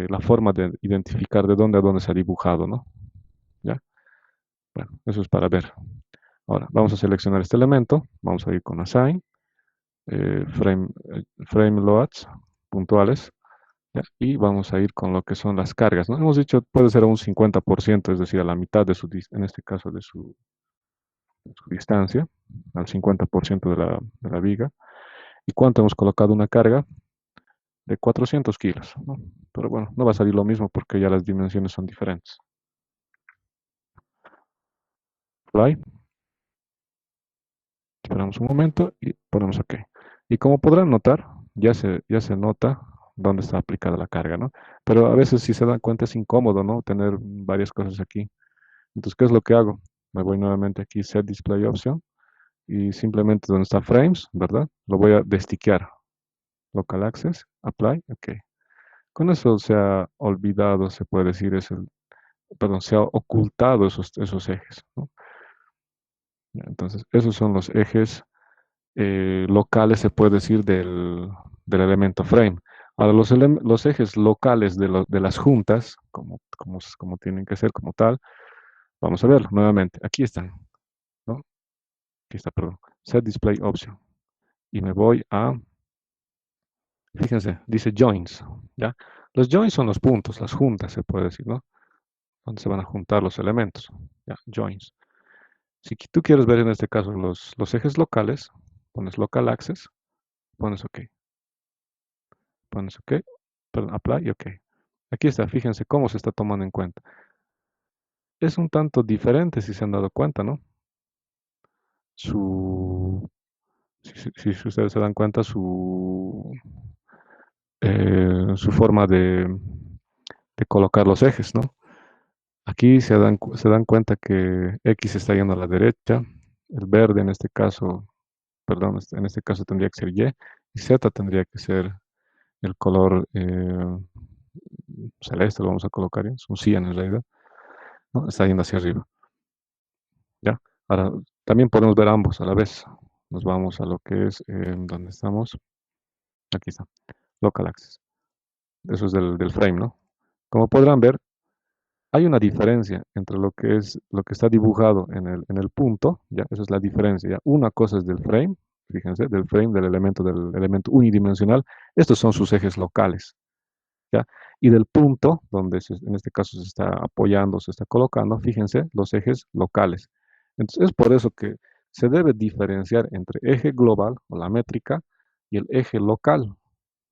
la forma de identificar de dónde a dónde se ha dibujado, ¿no? ¿Ya? Bueno, eso es para ver. Ahora, vamos a seleccionar este elemento, vamos a ir con Assign, frame loads puntuales, ¿ya? Y vamos a ir con lo que son las cargas, ¿no? Hemos dicho puede ser a un 50%, es decir, a la mitad de en este caso de su distancia, al 50% de la viga. ¿Y cuánto hemos colocado una carga? De 400 kilos, ¿no? Pero bueno, no va a salir lo mismo porque ya las dimensiones son diferentes. Fly. Esperamos un momento y ponemos OK. Y como podrán notar, ya se nota dónde está aplicada la carga, ¿no? Pero a veces si se dan cuenta es incómodo, ¿no? Tener varias cosas aquí. Entonces, ¿qué es lo que hago? Me voy nuevamente aquí, Set Display Option, y simplemente donde está Frames, ¿verdad? Lo voy a destiquear. Local Access, Apply, OK. Con eso se ha olvidado, se puede decir, perdón, se ha ocultado esos ejes, ¿no? Entonces, esos son los ejes locales, se puede decir, del elemento frame. Ahora, los ejes locales de las juntas, como tienen que ser como tal, vamos a verlo nuevamente. Aquí están, ¿no? Aquí está, perdón. Set Display Option. Y me voy fíjense, dice Joins, ¿ya? Los joins son los puntos, las juntas, se puede decir, ¿no? Donde se van a juntar los elementos, ¿ya? Joins. Si tú quieres ver en este caso los ejes locales, pones Local Access, pones OK. Pones OK, perdón, Apply y OK. Aquí está, fíjense cómo se está tomando en cuenta. Es un tanto diferente si se han dado cuenta, ¿no? Si ustedes se dan cuenta, su forma de colocar los ejes, ¿no? Aquí se dan cuenta que X está yendo a la derecha, el verde en este caso, perdón, en este caso tendría que ser y Z tendría que ser el color celeste, lo vamos a colocar, ¿ya? Es un cian en realidad, ¿no? Está yendo hacia arriba, ¿ya? Ahora, también podemos ver ambos a la vez. Nos vamos a lo que es, ¿dónde estamos? Aquí está, Local Access. Eso es del frame, ¿no? Como podrán ver, hay una diferencia entre lo que es lo que está dibujado en el punto, ya, esa es la diferencia, ya. Una cosa es del frame, fíjense, del elemento unidimensional. Estos son sus ejes locales, ya. Y del punto, donde en este caso se está apoyando, se está colocando, fíjense, los ejes locales. Entonces, es por eso que se debe diferenciar entre eje global o la métrica y el eje local,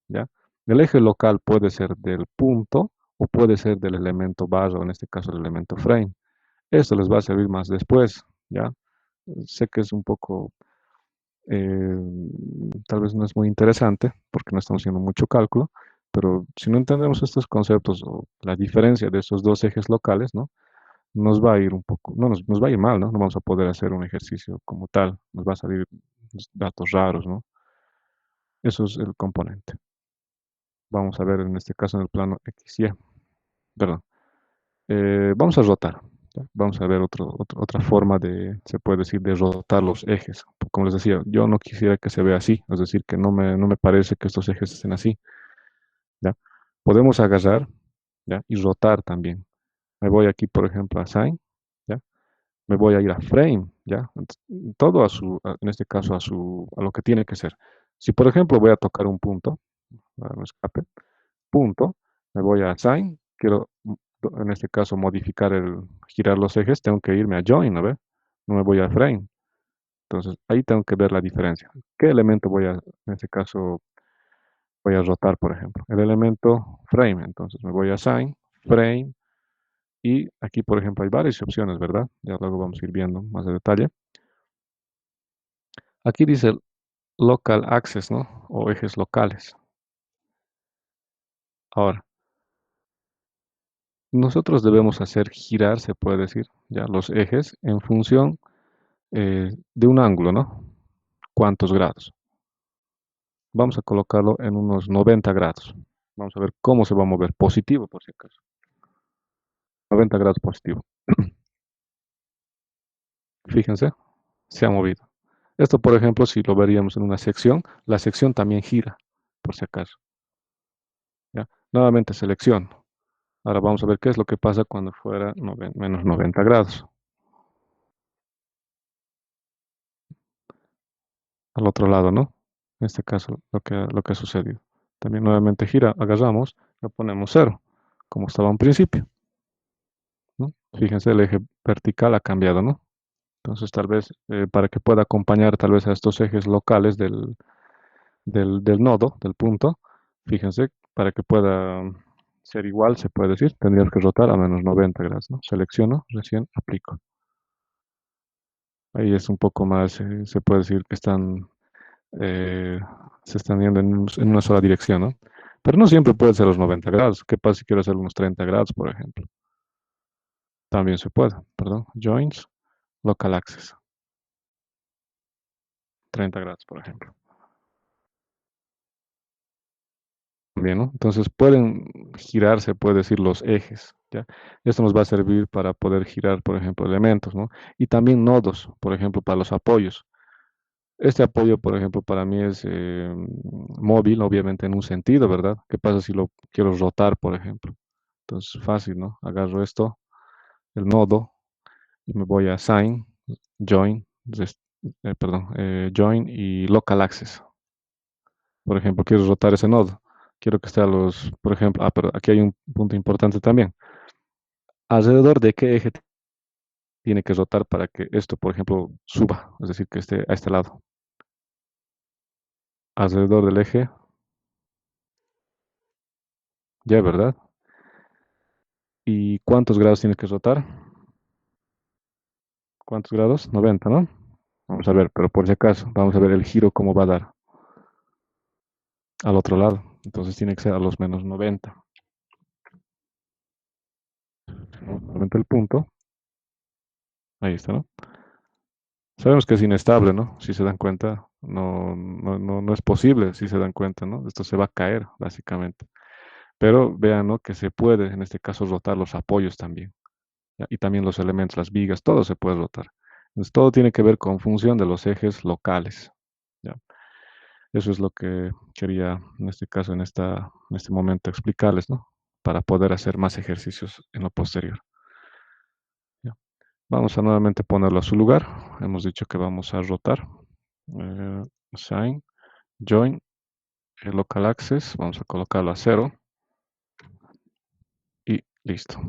¿ya? El eje local puede ser del punto o puede ser del elemento base, o en este caso el elemento frame. Esto les va a servir más después, ¿ya? Sé que es un poco, eh, tal vez no es muy interesante porque no estamos haciendo mucho cálculo, pero si no entendemos estos conceptos o la diferencia de esos dos ejes locales, ¿no? Nos va a ir un poco, no nos va a ir mal, ¿no? No vamos a poder hacer un ejercicio como tal, nos va a salir datos raros, ¿no? Eso es el componente. Vamos a ver en este caso en el plano XY, perdón. Vamos a rotar, ¿ya? Vamos a ver otra forma de, se puede decir, de rotar los ejes. Como les decía, yo no quisiera que se vea así, es decir, que no me parece que estos ejes estén así, ¿ya? Podemos agarrar, ¿ya? Y rotar también. Me voy aquí, por ejemplo, a Sign, ¿ya? Me voy a ir a Frame, ¿ya? Todo en este caso, a lo que tiene que ser. Si, por ejemplo, voy a tocar un punto, para no escape, punto, me voy a Assign, quiero en este caso modificar girar los ejes, tengo que irme a Join, ¿no ve? No me voy a Frame. Entonces ahí tengo que ver la diferencia. ¿Qué elemento en este caso, voy a rotar, por ejemplo? El elemento Frame, entonces me voy a Assign, Frame, y aquí, por ejemplo, hay varias opciones, ¿verdad? Ya luego vamos a ir viendo más de detalle. Aquí dice Local Access, ¿no? O ejes locales. Ahora, nosotros debemos hacer girar, se puede decir, ya los ejes en función de un ángulo, ¿no? ¿Cuántos grados? Vamos a colocarlo en unos 90 grados. Vamos a ver cómo se va a mover. Positivo, por si acaso. 90 grados positivo. Fíjense, se ha movido. Esto, por ejemplo, si lo veríamos en una sección, la sección también gira, por si acaso. ¿Ya? Nuevamente selecciono. Ahora vamos a ver qué es lo que pasa cuando fuera menos 90 grados. Al otro lado, ¿no? En este caso, lo que ha sucedido. También nuevamente gira, agarramos, lo ponemos 0, como estaba en principio, ¿no? Fíjense, el eje vertical ha cambiado, ¿no? Entonces, tal vez para que pueda acompañar tal vez a estos ejes locales del nodo, del punto, fíjense, para que pueda ser igual, se puede decir, tendríamos que rotar a menos 90 grados, ¿no? Selecciono, recién aplico. Ahí es un poco más, se puede decir que eh, se están yendo en una sola dirección, ¿no? Pero no siempre puede ser los 90 grados. ¿Qué pasa si quiero hacer unos 30 grados, por ejemplo? También se puede, perdón. Joins, Local Access. 30 grados, por ejemplo. Bien, ¿no? Entonces pueden girarse, puede decir, los ejes, ¿ya? Esto nos va a servir para poder girar, por ejemplo, elementos, ¿no? Y también nodos, por ejemplo, para los apoyos. Este apoyo, por ejemplo, para mí es móvil, obviamente en un sentido, ¿verdad? ¿Qué pasa si lo quiero rotar, por ejemplo? Entonces, fácil, ¿no? Agarro esto, el nodo, y me voy a Assign, Join, Join y Local Access. Por ejemplo, quiero rotar ese nodo. Quiero que esté a por ejemplo, pero aquí hay un punto importante también. ¿Alrededor de qué eje tiene que rotar para que esto, por ejemplo, suba? Es decir, que esté a este lado. Alrededor del eje, ya, ¿verdad? ¿Y cuántos grados tiene que rotar? ¿Cuántos grados? 90, ¿no? Vamos a ver, pero por si acaso, vamos a ver el giro cómo va a dar al otro lado. Entonces tiene que ser a los menos 90. Nuevamente el punto. Ahí está, ¿no? Sabemos que es inestable, ¿no? Si se dan cuenta, no es posible, si se dan cuenta, ¿no? Esto se va a caer, básicamente. Pero vean, ¿no? Que se puede, en este caso, rotar los apoyos también, ¿ya? Y también los elementos, las vigas, todo se puede rotar. Entonces, todo tiene que ver con función de los ejes locales, ¿ya? Eso es lo que quería, en este caso, en este momento, explicarles, ¿no? Para poder hacer más ejercicios en lo posterior, ¿ya? Vamos a nuevamente ponerlo a su lugar. Hemos dicho que vamos a rotar. Assign, join, el local access, vamos a colocarlo a 0 y listo.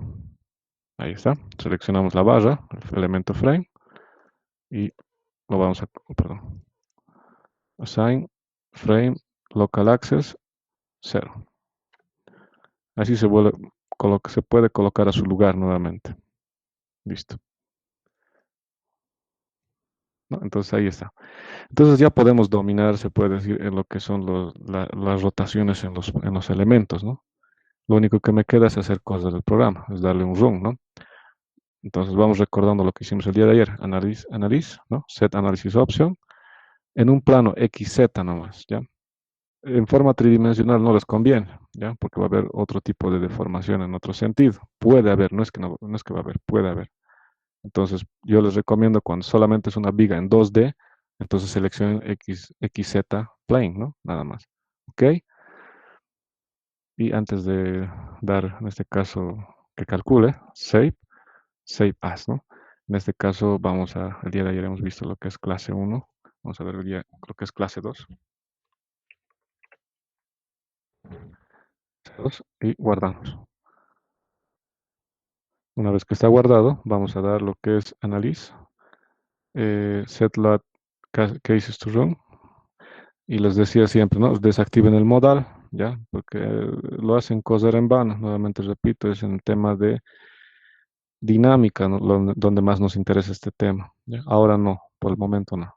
Ahí está. Seleccionamos la barra, el elemento frame y lo vamos a, perdón, assign, frame, local access, 0. Así se puede colocar a su lugar nuevamente. Listo, ¿no? Entonces ahí está. Entonces ya podemos dominar, se puede decir, en lo que son las rotaciones en los elementos, ¿no? Lo único que me queda es hacer cosas del programa, es darle un run, ¿no? Entonces vamos recordando lo que hicimos el día de ayer. Analyze, ¿no? Set Analysis Option. En un plano XZ nomás, ¿ya? En forma tridimensional no les conviene, ¿ya? Porque va a haber otro tipo de deformación en otro sentido. Puede haber, no es que va a haber, puede haber. Entonces yo les recomiendo cuando solamente es una viga en 2D, entonces seleccionen XZ plane, ¿no? Nada más. ¿Ok? Y antes de dar, en este caso, que calcule, Save As, ¿no? En este caso el día de ayer hemos visto lo que es clase 1. Vamos a ver el día, lo que es clase 2. Y guardamos. Una vez que está guardado, vamos a dar lo que es Analyze, Set Load Cases to Run. Y les decía siempre, ¿no? Desactiven el modal, ¿ya? Porque lo hacen coser en vano. Nuevamente repito, es en el tema de dinámica, ¿no? Donde más nos interesa este tema, ¿ya? Ahora no, por el momento no.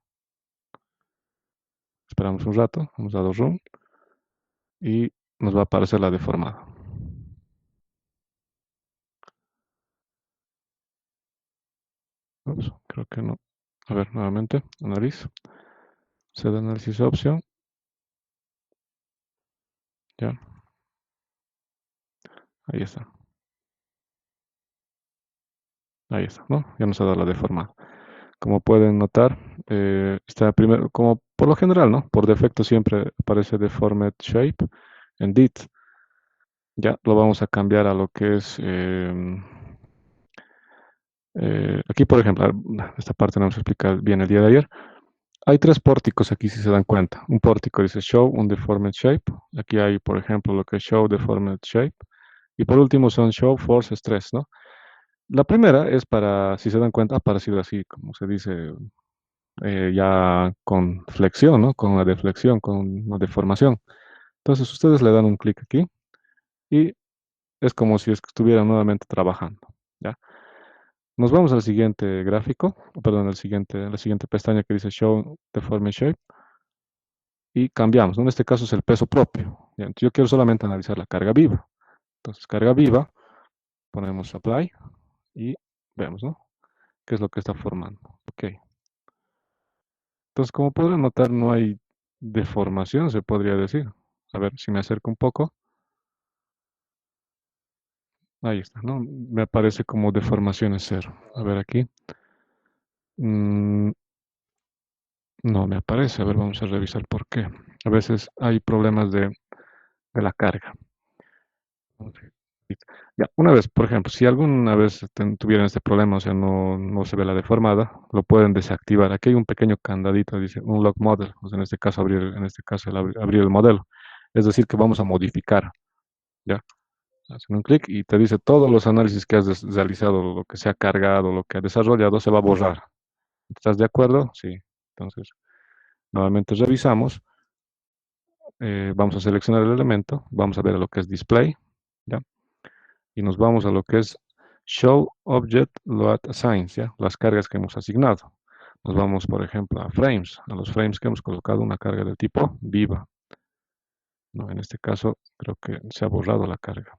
Esperamos un rato, hemos dado Run y nos va a aparecer la deformada. Ups, creo que no. A ver, nuevamente, Analyze, Set Analysis Option, ya, ahí está. Ahí está, ¿no? Ya nos ha dado la deformada. Como pueden notar, está primero, como por lo general, ¿no? Por defecto siempre aparece Deformed Shape en DIT. Ya lo vamos a cambiar a lo que es, aquí por ejemplo, esta parte no vamos a explicar bien el día de ayer. Hay tres pórticos aquí si se dan cuenta. Un pórtico dice Show un Deformed Shape. Aquí hay, por ejemplo, lo que es Show Deformed Shape. Y por último son Show Force Stress, ¿no? La primera es para, si se dan cuenta, ha aparecido así, como se dice, ya con flexión, ¿no? Con una deflexión, con una deformación. Entonces ustedes le dan un clic aquí y es como si estuvieran nuevamente trabajando, ¿ya? Nos vamos al siguiente gráfico, perdón, la siguiente pestaña que dice Show Deformed Shape y cambiamos, ¿no? En este caso es el peso propio, ¿ya? Entonces, yo quiero solamente analizar la carga viva. Entonces, carga viva, ponemos Apply y vemos, ¿no? ¿Qué es lo que está formando? Ok. Entonces, como podrán notar, no hay deformación, se podría decir. A ver si me acerco un poco. Ahí está, ¿no? Me aparece como deformación es 0. A ver aquí. Mm, no me aparece. A ver, vamos a revisar por qué. A veces hay problemas de la carga. Ya, una vez, por ejemplo, si alguna vez tuvieran este problema, o sea, no se ve la deformada, lo pueden desactivar. Aquí hay un pequeño candadito, dice Unlock Model, o sea, en este caso abrir el modelo. Es decir, que vamos a modificar, ¿ya? Hacen un clic y te dice todos los análisis que has realizado, lo que se ha cargado, lo que ha desarrollado, se va a borrar. ¿Estás de acuerdo? Sí. Entonces, nuevamente revisamos. Vamos a seleccionar el elemento. Vamos a ver lo que es display. ¿Ya? Y nos vamos a lo que es show object load assigns. ¿Ya? Las cargas que hemos asignado. Nos vamos, por ejemplo, a frames. A los frames que hemos colocado una carga del tipo viva. No, en este caso, creo que se ha borrado la carga.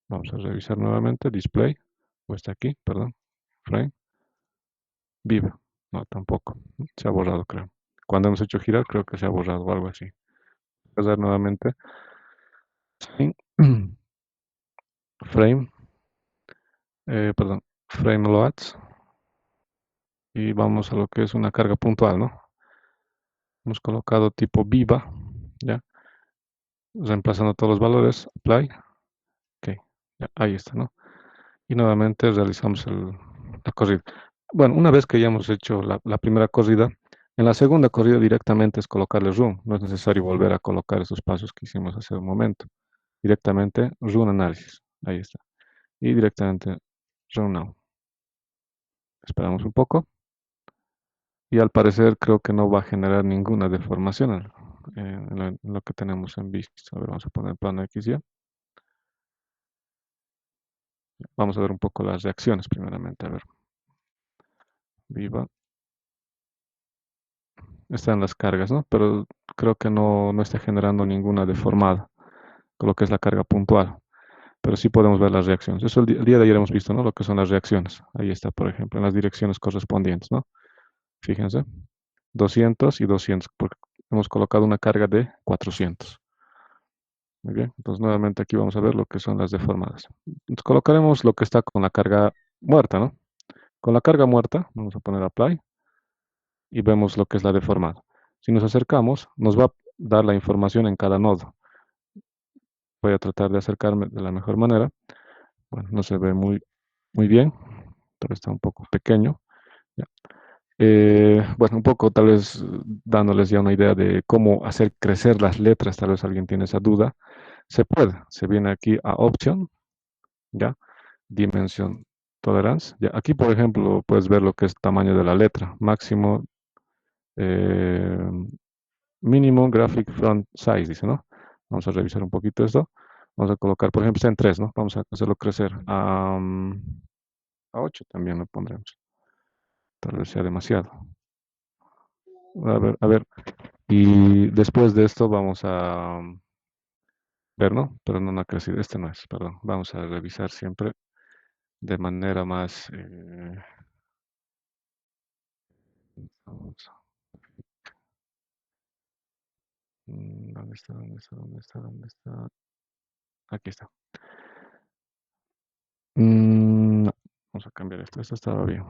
Vamos a revisar nuevamente. Display. o está aquí, perdón, frame, vive, no, tampoco, se ha borrado, creo. Cuando hemos hecho girar, creo que se ha borrado o algo así. Voy a dar nuevamente, sí. Frame, perdón, frame loads, y vamos a lo que es una carga puntual, ¿no? Hemos colocado tipo viva, ¿ya? Reemplazando todos los valores, apply, ok, ya, ahí está, ¿no? Y nuevamente realizamos la corrida. Bueno, una vez que ya hemos hecho la primera corrida, en la segunda corrida directamente es colocarle run. No es necesario volver a colocar esos pasos que hicimos hace un momento. Directamente run análisis. Ahí está. Y directamente run now. Esperamos un poco. Y al parecer creo que no va a generar ninguna deformación en lo que tenemos en vista. A ver, vamos a poner plano X ya. Vamos a ver un poco las reacciones primeramente. A ver. Viva. Están las cargas, ¿no? Pero creo que no está generando ninguna deformada con lo que es la carga puntual. Pero sí podemos ver las reacciones. Eso el día de ayer hemos visto, ¿no? Lo que son las reacciones. Ahí está, por ejemplo, en las direcciones correspondientes, ¿no? Fíjense, 200 y 200, porque hemos colocado una carga de 400. Muy bien, entonces nuevamente aquí vamos a ver lo que son las deformadas. Entonces colocaremos lo que está con la carga muerta, ¿no? Con la carga muerta, vamos a poner apply y vemos lo que es la deformada. Si nos acercamos, nos va a dar la información en cada nodo. Voy a tratar de acercarme de la mejor manera. Bueno, no se ve muy bien, pero está un poco pequeño. Ya. Bueno, un poco tal vez dándoles ya una idea de cómo hacer crecer las letras, tal vez alguien tiene esa duda. Se puede, se viene aquí a Option, ya, Dimension Tolerance. Ya, aquí, por ejemplo, puedes ver lo que es tamaño de la letra, máximo, eh, mínimo graphic font size, dice, ¿no? Vamos a revisar un poquito esto. Vamos a colocar, por ejemplo, está en 3, ¿no? Vamos a hacerlo crecer a 8 también lo pondremos. Tal vez sea demasiado. A ver. Y después de esto vamos a ver, ¿no? Pero no ha crecido. Este no es, perdón. Vamos a revisar siempre de manera más... ¿dónde está? ¿Dónde está? ¿Dónde está? ¿Dónde está? Aquí está. No. Vamos a cambiar esto. Esto estaba bien.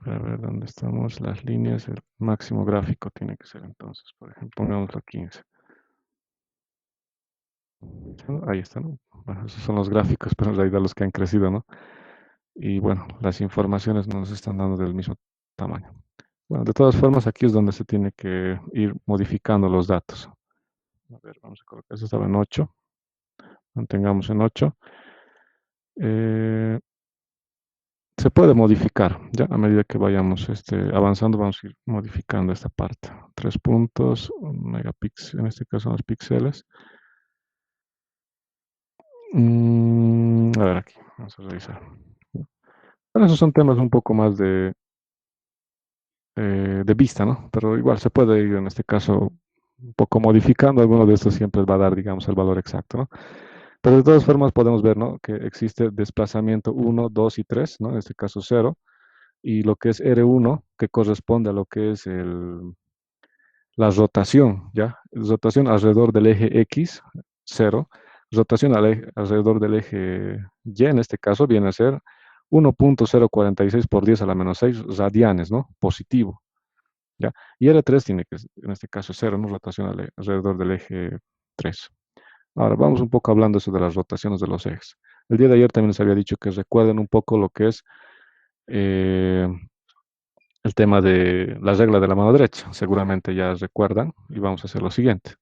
A ver, ¿dónde estamos? Las líneas, el máximo gráfico tiene que ser entonces. Por ejemplo, pongámoslo a 15. Ahí está, ¿no? Bueno, esos son los gráficos, pero en realidad los que han crecido, ¿no? Y bueno, las informaciones no nos están dando del mismo tamaño. Bueno, de todas formas, aquí es donde se tiene que ir modificando los datos. A ver, vamos a colocar, eso estaba en 8. Mantengamos en 8. Se puede modificar, ya a medida que vayamos avanzando, vamos a ir modificando esta parte. 3 puntos, un megapíxel, en este caso son los píxeles. A ver aquí, vamos a revisar. Bueno, esos son temas un poco más de vista, ¿no? Pero igual se puede ir en este caso un poco modificando. Alguno de estos siempre va a dar, digamos, el valor exacto, ¿no? Pero de todas formas podemos ver, ¿no? Que existe desplazamiento 1, 2 y 3, ¿no? En este caso 0. Y lo que es R1, que corresponde a lo que es la rotación, ¿ya? Rotación alrededor del eje X, 0. Rotación alrededor del eje Y, en este caso, viene a ser 1.046 por 10 a la menos 6 radianes, ¿no? Positivo, ¿ya? Y R3 tiene que, en este caso, 0, ¿no? Rotación alrededor del eje 3. Ahora, vamos un poco hablando eso de las rotaciones de los ejes. El día de ayer también les había dicho que recuerden un poco lo que es el tema de la regla de la mano derecha. Seguramente ya recuerdan y vamos a hacer lo siguiente.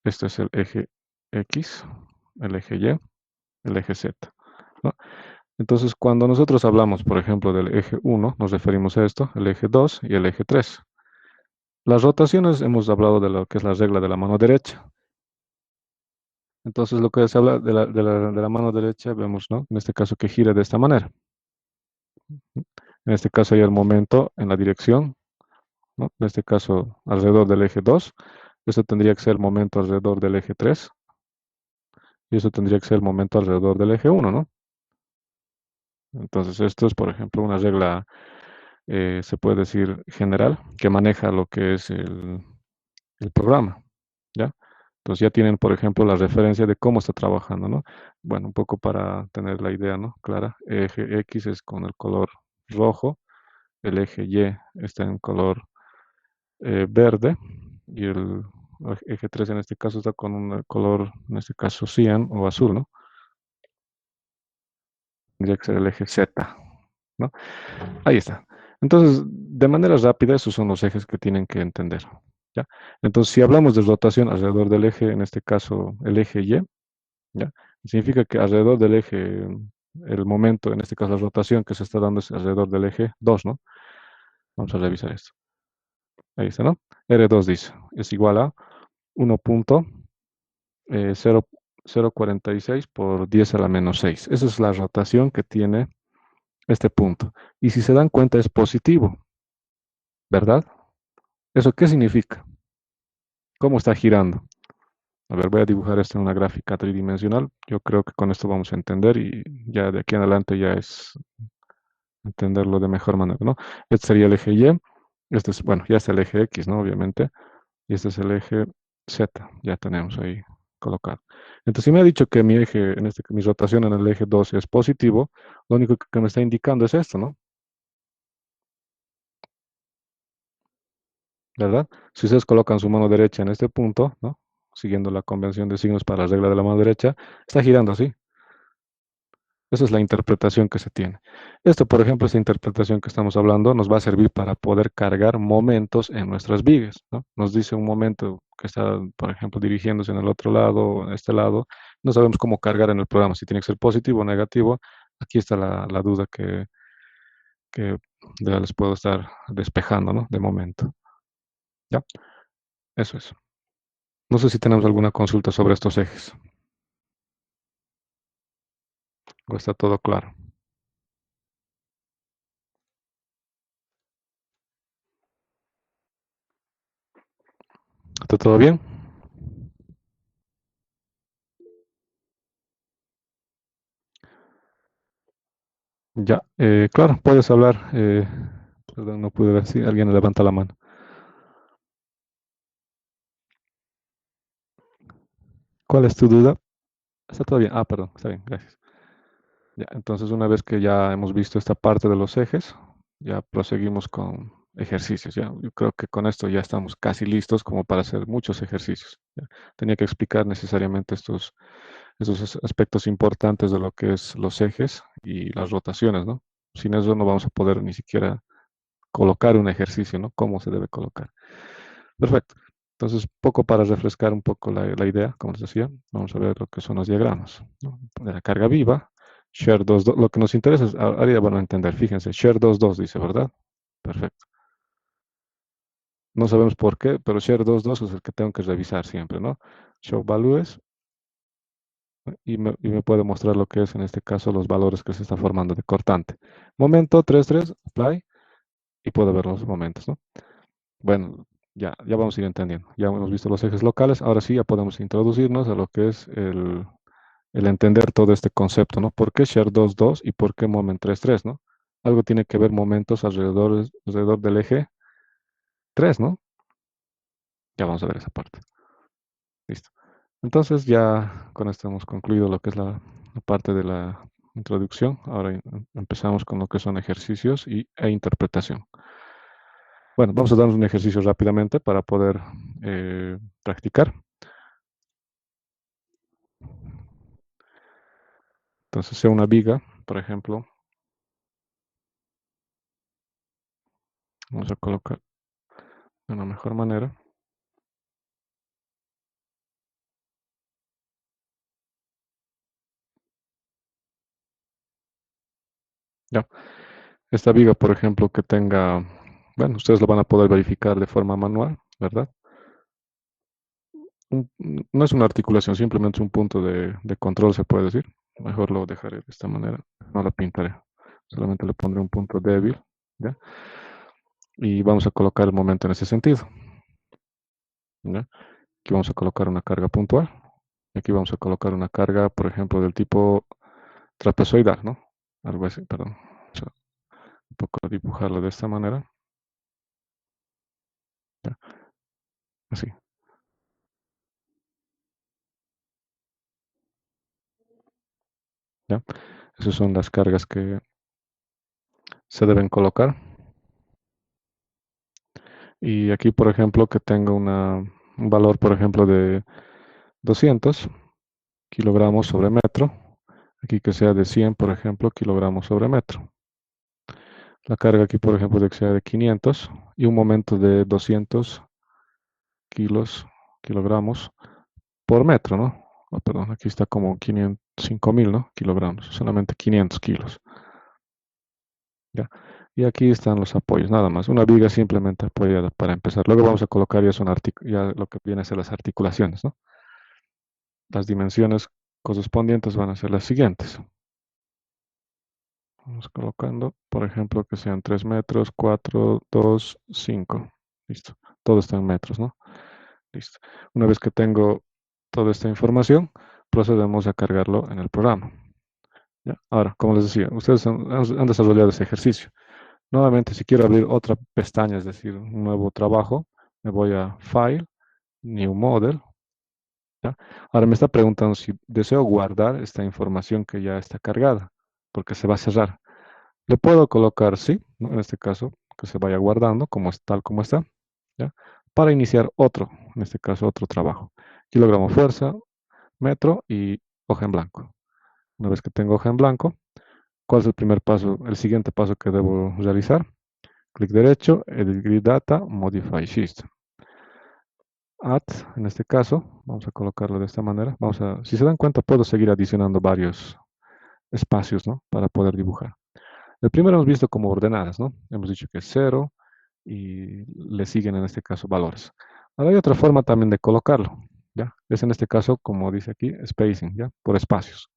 Este es el eje X, el eje Y, el eje Z, ¿no? Entonces, cuando nosotros hablamos, por ejemplo, del eje 1, nos referimos a esto, el eje 2 y el eje 3. Las rotaciones, hemos hablado de lo que es la regla de la mano derecha. Entonces, lo que se habla de la mano derecha, vemos, ¿no? En este caso que gira de esta manera. En este caso hay el momento en la dirección, ¿no? En este caso alrededor del eje 2. Esto tendría que ser el momento alrededor del eje 3. Y eso tendría que ser el momento alrededor del eje 1, ¿no? Entonces, esto es, por ejemplo, una regla, se puede decir, general, que maneja lo que es el programa, ¿ya? Entonces ya tienen, por ejemplo, la referencia de cómo está trabajando, ¿no? Bueno, un poco para tener la idea, ¿no? Clara, eje X es con el color rojo, el eje Y está en color verde y el eje 3 en este caso está con un color, en este caso cian o azul, ¿no? Tendría que ser el eje Z, ¿no? Ahí está. Entonces, de manera rápida, esos son los ejes que tienen que entender, ¿ya? Entonces, si hablamos de rotación alrededor del eje, en este caso el eje Y, ¿ya? Significa que alrededor del eje, el momento, en este caso la rotación que se está dando es alrededor del eje 2, ¿no? Vamos a revisar esto. Ahí está, ¿no? R2 dice, es igual a 1.046 por 10 a la menos 6. Esa es la rotación que tiene este punto. Y si se dan cuenta es positivo, ¿verdad? ¿Eso qué significa? ¿Cómo está girando? A ver, voy a dibujar esto en una gráfica tridimensional. Yo creo que con esto vamos a entender y ya de aquí en adelante ya es entenderlo de mejor manera, ¿no? Este sería el eje Y. Este es, bueno, ya está el eje X, ¿no? Obviamente. Y este es el eje Z. Ya tenemos ahí colocado. Entonces, si me ha dicho que mi eje, mi rotación en el eje 2 es positivo, lo único que me está indicando es esto, ¿no? ¿Verdad? Si ustedes colocan su mano derecha en este punto, ¿no? Siguiendo la convención de signos para la regla de la mano derecha, está girando así. Esa es la interpretación que se tiene. Esto, por ejemplo, esta interpretación que estamos hablando nos va a servir para poder cargar momentos en nuestras vigas, ¿no? Nos dice un momento que está, por ejemplo, dirigiéndose en el otro lado, en este lado. No sabemos cómo cargar en el programa, si tiene que ser positivo o negativo. Aquí está la duda que ya les puedo estar despejando, ¿no? De momento. ¿Ya? Eso es. No sé si tenemos alguna consulta sobre estos ejes. ¿O está todo claro? ¿Está todo bien? Ya, claro, puedes hablar. Perdón, no pude ver si alguien levanta la mano. ¿Cuál es tu duda? Está todo bien. Ah, perdón, está bien, gracias. Ya, entonces una vez que ya hemos visto esta parte de los ejes, ya proseguimos con ejercicios. Ya, yo creo que con esto ya estamos casi listos como para hacer muchos ejercicios. Ya. Tenía que explicar necesariamente estos aspectos importantes de lo que es los ejes y las rotaciones, ¿no? Sin eso no vamos a poder ni siquiera colocar un ejercicio, ¿no? Cómo se debe colocar. Perfecto. Entonces, poco para refrescar un poco la idea, como les decía, vamos a ver lo que son los diagramas, ¿no? De la carga viva, share 2.2, lo que nos interesa es, ahora ya van a entender, fíjense, share 2.2 dice, ¿verdad? Perfecto. No sabemos por qué, pero share 2.2 es el que tengo que revisar siempre, ¿no? Show values, y me puede mostrar lo que es, en este caso, los valores que se está formando de cortante. Momento 3.3, apply, y puedo ver los momentos, ¿no? Bueno, ya vamos a ir entendiendo. Ya hemos visto los ejes locales. Ahora sí ya podemos introducirnos a lo que es el entender todo este concepto, ¿no? ¿Por qué share 2.2 y por qué moment 3.3, ¿no? Algo tiene que ver momentos alrededor del eje 3, ¿no? Ya vamos a ver esa parte. Listo. Entonces ya con esto hemos concluido lo que es la parte de la introducción. Ahora empezamos con lo que son ejercicios e interpretación. Bueno, vamos a darnos un ejercicio rápidamente para poder practicar. Entonces, sea una viga, por ejemplo, vamos a colocar de una mejor manera. Ya. Esta viga, por ejemplo, que tenga, bueno, ustedes lo van a poder verificar de forma manual, ¿verdad? No es una articulación, simplemente es un punto de control, se puede decir. Mejor lo dejaré de esta manera, no lo pintaré. Solamente le pondré un punto débil, ¿ya? Y vamos a colocar el momento en ese sentido, ¿ya? Aquí vamos a colocar una carga puntual. Aquí vamos a colocar una carga, por ejemplo, del tipo trapezoidal, ¿no? Algo así, perdón. Vamos a un poco dibujarlo de esta manera. ¿Ya? Así. ¿Ya? Esas son las cargas que se deben colocar. Y aquí, por ejemplo, que tengo un valor, por ejemplo, de 200 kilogramos sobre metro. Aquí que sea de 100, por ejemplo, kilogramos sobre metro. La carga aquí, por ejemplo, de que sea de 500 y un momento de 200 kilogramos por metro, ¿no? Oh, perdón, aquí está como 500, 5000, ¿no? Kilogramos, solamente 500 kilos. ¿Ya? Y aquí están los apoyos, nada más. Una viga simplemente apoyada para empezar. Luego vamos a colocar ya lo que viene a ser las articulaciones, ¿no? Las dimensiones correspondientes van a ser las siguientes. Vamos colocando, por ejemplo, que sean 3 metros, 4, 2, 5. Listo. Todo está en metros, ¿no? Listo. Una vez que tengo toda esta información, procedemos a cargarlo en el programa. ¿Ya? Ahora, como les decía, ustedes han desarrollado ese ejercicio. Nuevamente, si quiero abrir otra pestaña, es decir, un nuevo trabajo, me voy a File, New Model. ¿Ya? Ahora me está preguntando si deseo guardar esta información que ya está cargada, porque se va a cerrar. Le puedo colocar sí, ¿no? En este caso, que se vaya guardando como es, tal como está, ¿ya? Para iniciar otro, en este caso otro trabajo. Kilogramo fuerza, metro y hoja en blanco. Una vez que tengo hoja en blanco, ¿cuál es el primer paso, el siguiente paso que debo realizar? Clic derecho, Edit Grid Data, Modify System. Add, en este caso, vamos a colocarlo de esta manera. Si se dan cuenta, puedo seguir adicionando varios espacios, ¿no? Para poder dibujar. El primero hemos visto como ordenadas, ¿no? Hemos dicho que es 0 y le siguen en este caso valores. Ahora hay otra forma también de colocarlo, ¿ya? Es en este caso, como dice aquí, spacing, ¿ya? Por espacios.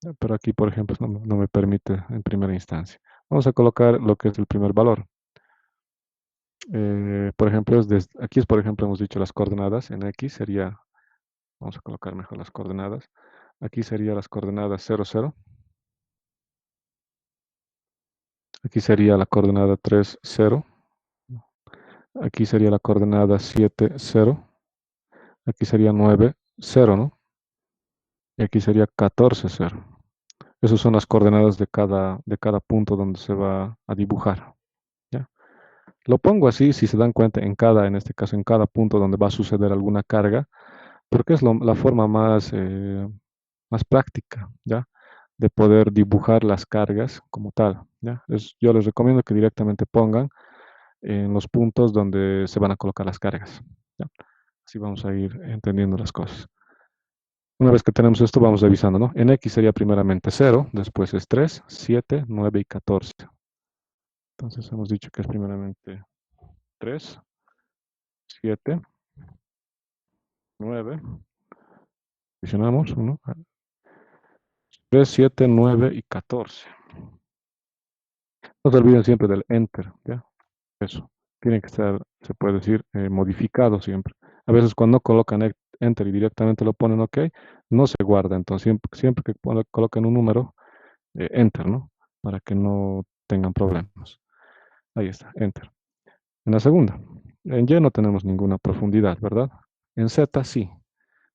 ¿Ya? Pero aquí, por ejemplo, no me permite en primera instancia. Vamos a colocar lo que es el primer valor. Por ejemplo, aquí es, por ejemplo, hemos dicho las coordenadas. En X sería, vamos a colocar mejor las coordenadas. Aquí sería las coordenadas 0, 0. Aquí sería la coordenada 3, 0. Aquí sería la coordenada 7, 0. Aquí sería 9, 0, ¿no? Y aquí sería 14, 0. Esas son las coordenadas de cada punto donde se va a dibujar. ¿Ya? Lo pongo así, si se dan cuenta, en este caso, en cada punto donde va a suceder alguna carga, porque es la forma más práctica, ¿ya? De poder dibujar las cargas como tal, ¿ya? Yo les recomiendo que directamente pongan en los puntos donde se van a colocar las cargas, ¿ya? Así vamos a ir entendiendo las cosas. Una vez que tenemos esto, vamos revisando, ¿no? En X sería primeramente 0, después es 3, 7, 9 y 14. Entonces hemos dicho que es primeramente 3, 7, 9. Adicionamos 1, 3, 7, 9 y 14. No se olviden siempre del Enter, ¿ya? Eso. Tiene que estar, se puede decir, modificado siempre. A veces cuando colocan Enter y directamente lo ponen OK, no se guarda. Entonces siempre que colocan un número, Enter, ¿no? Para que no tengan problemas. Ahí está, Enter. En la segunda, en Y no tenemos ninguna profundidad, ¿verdad? En Z sí.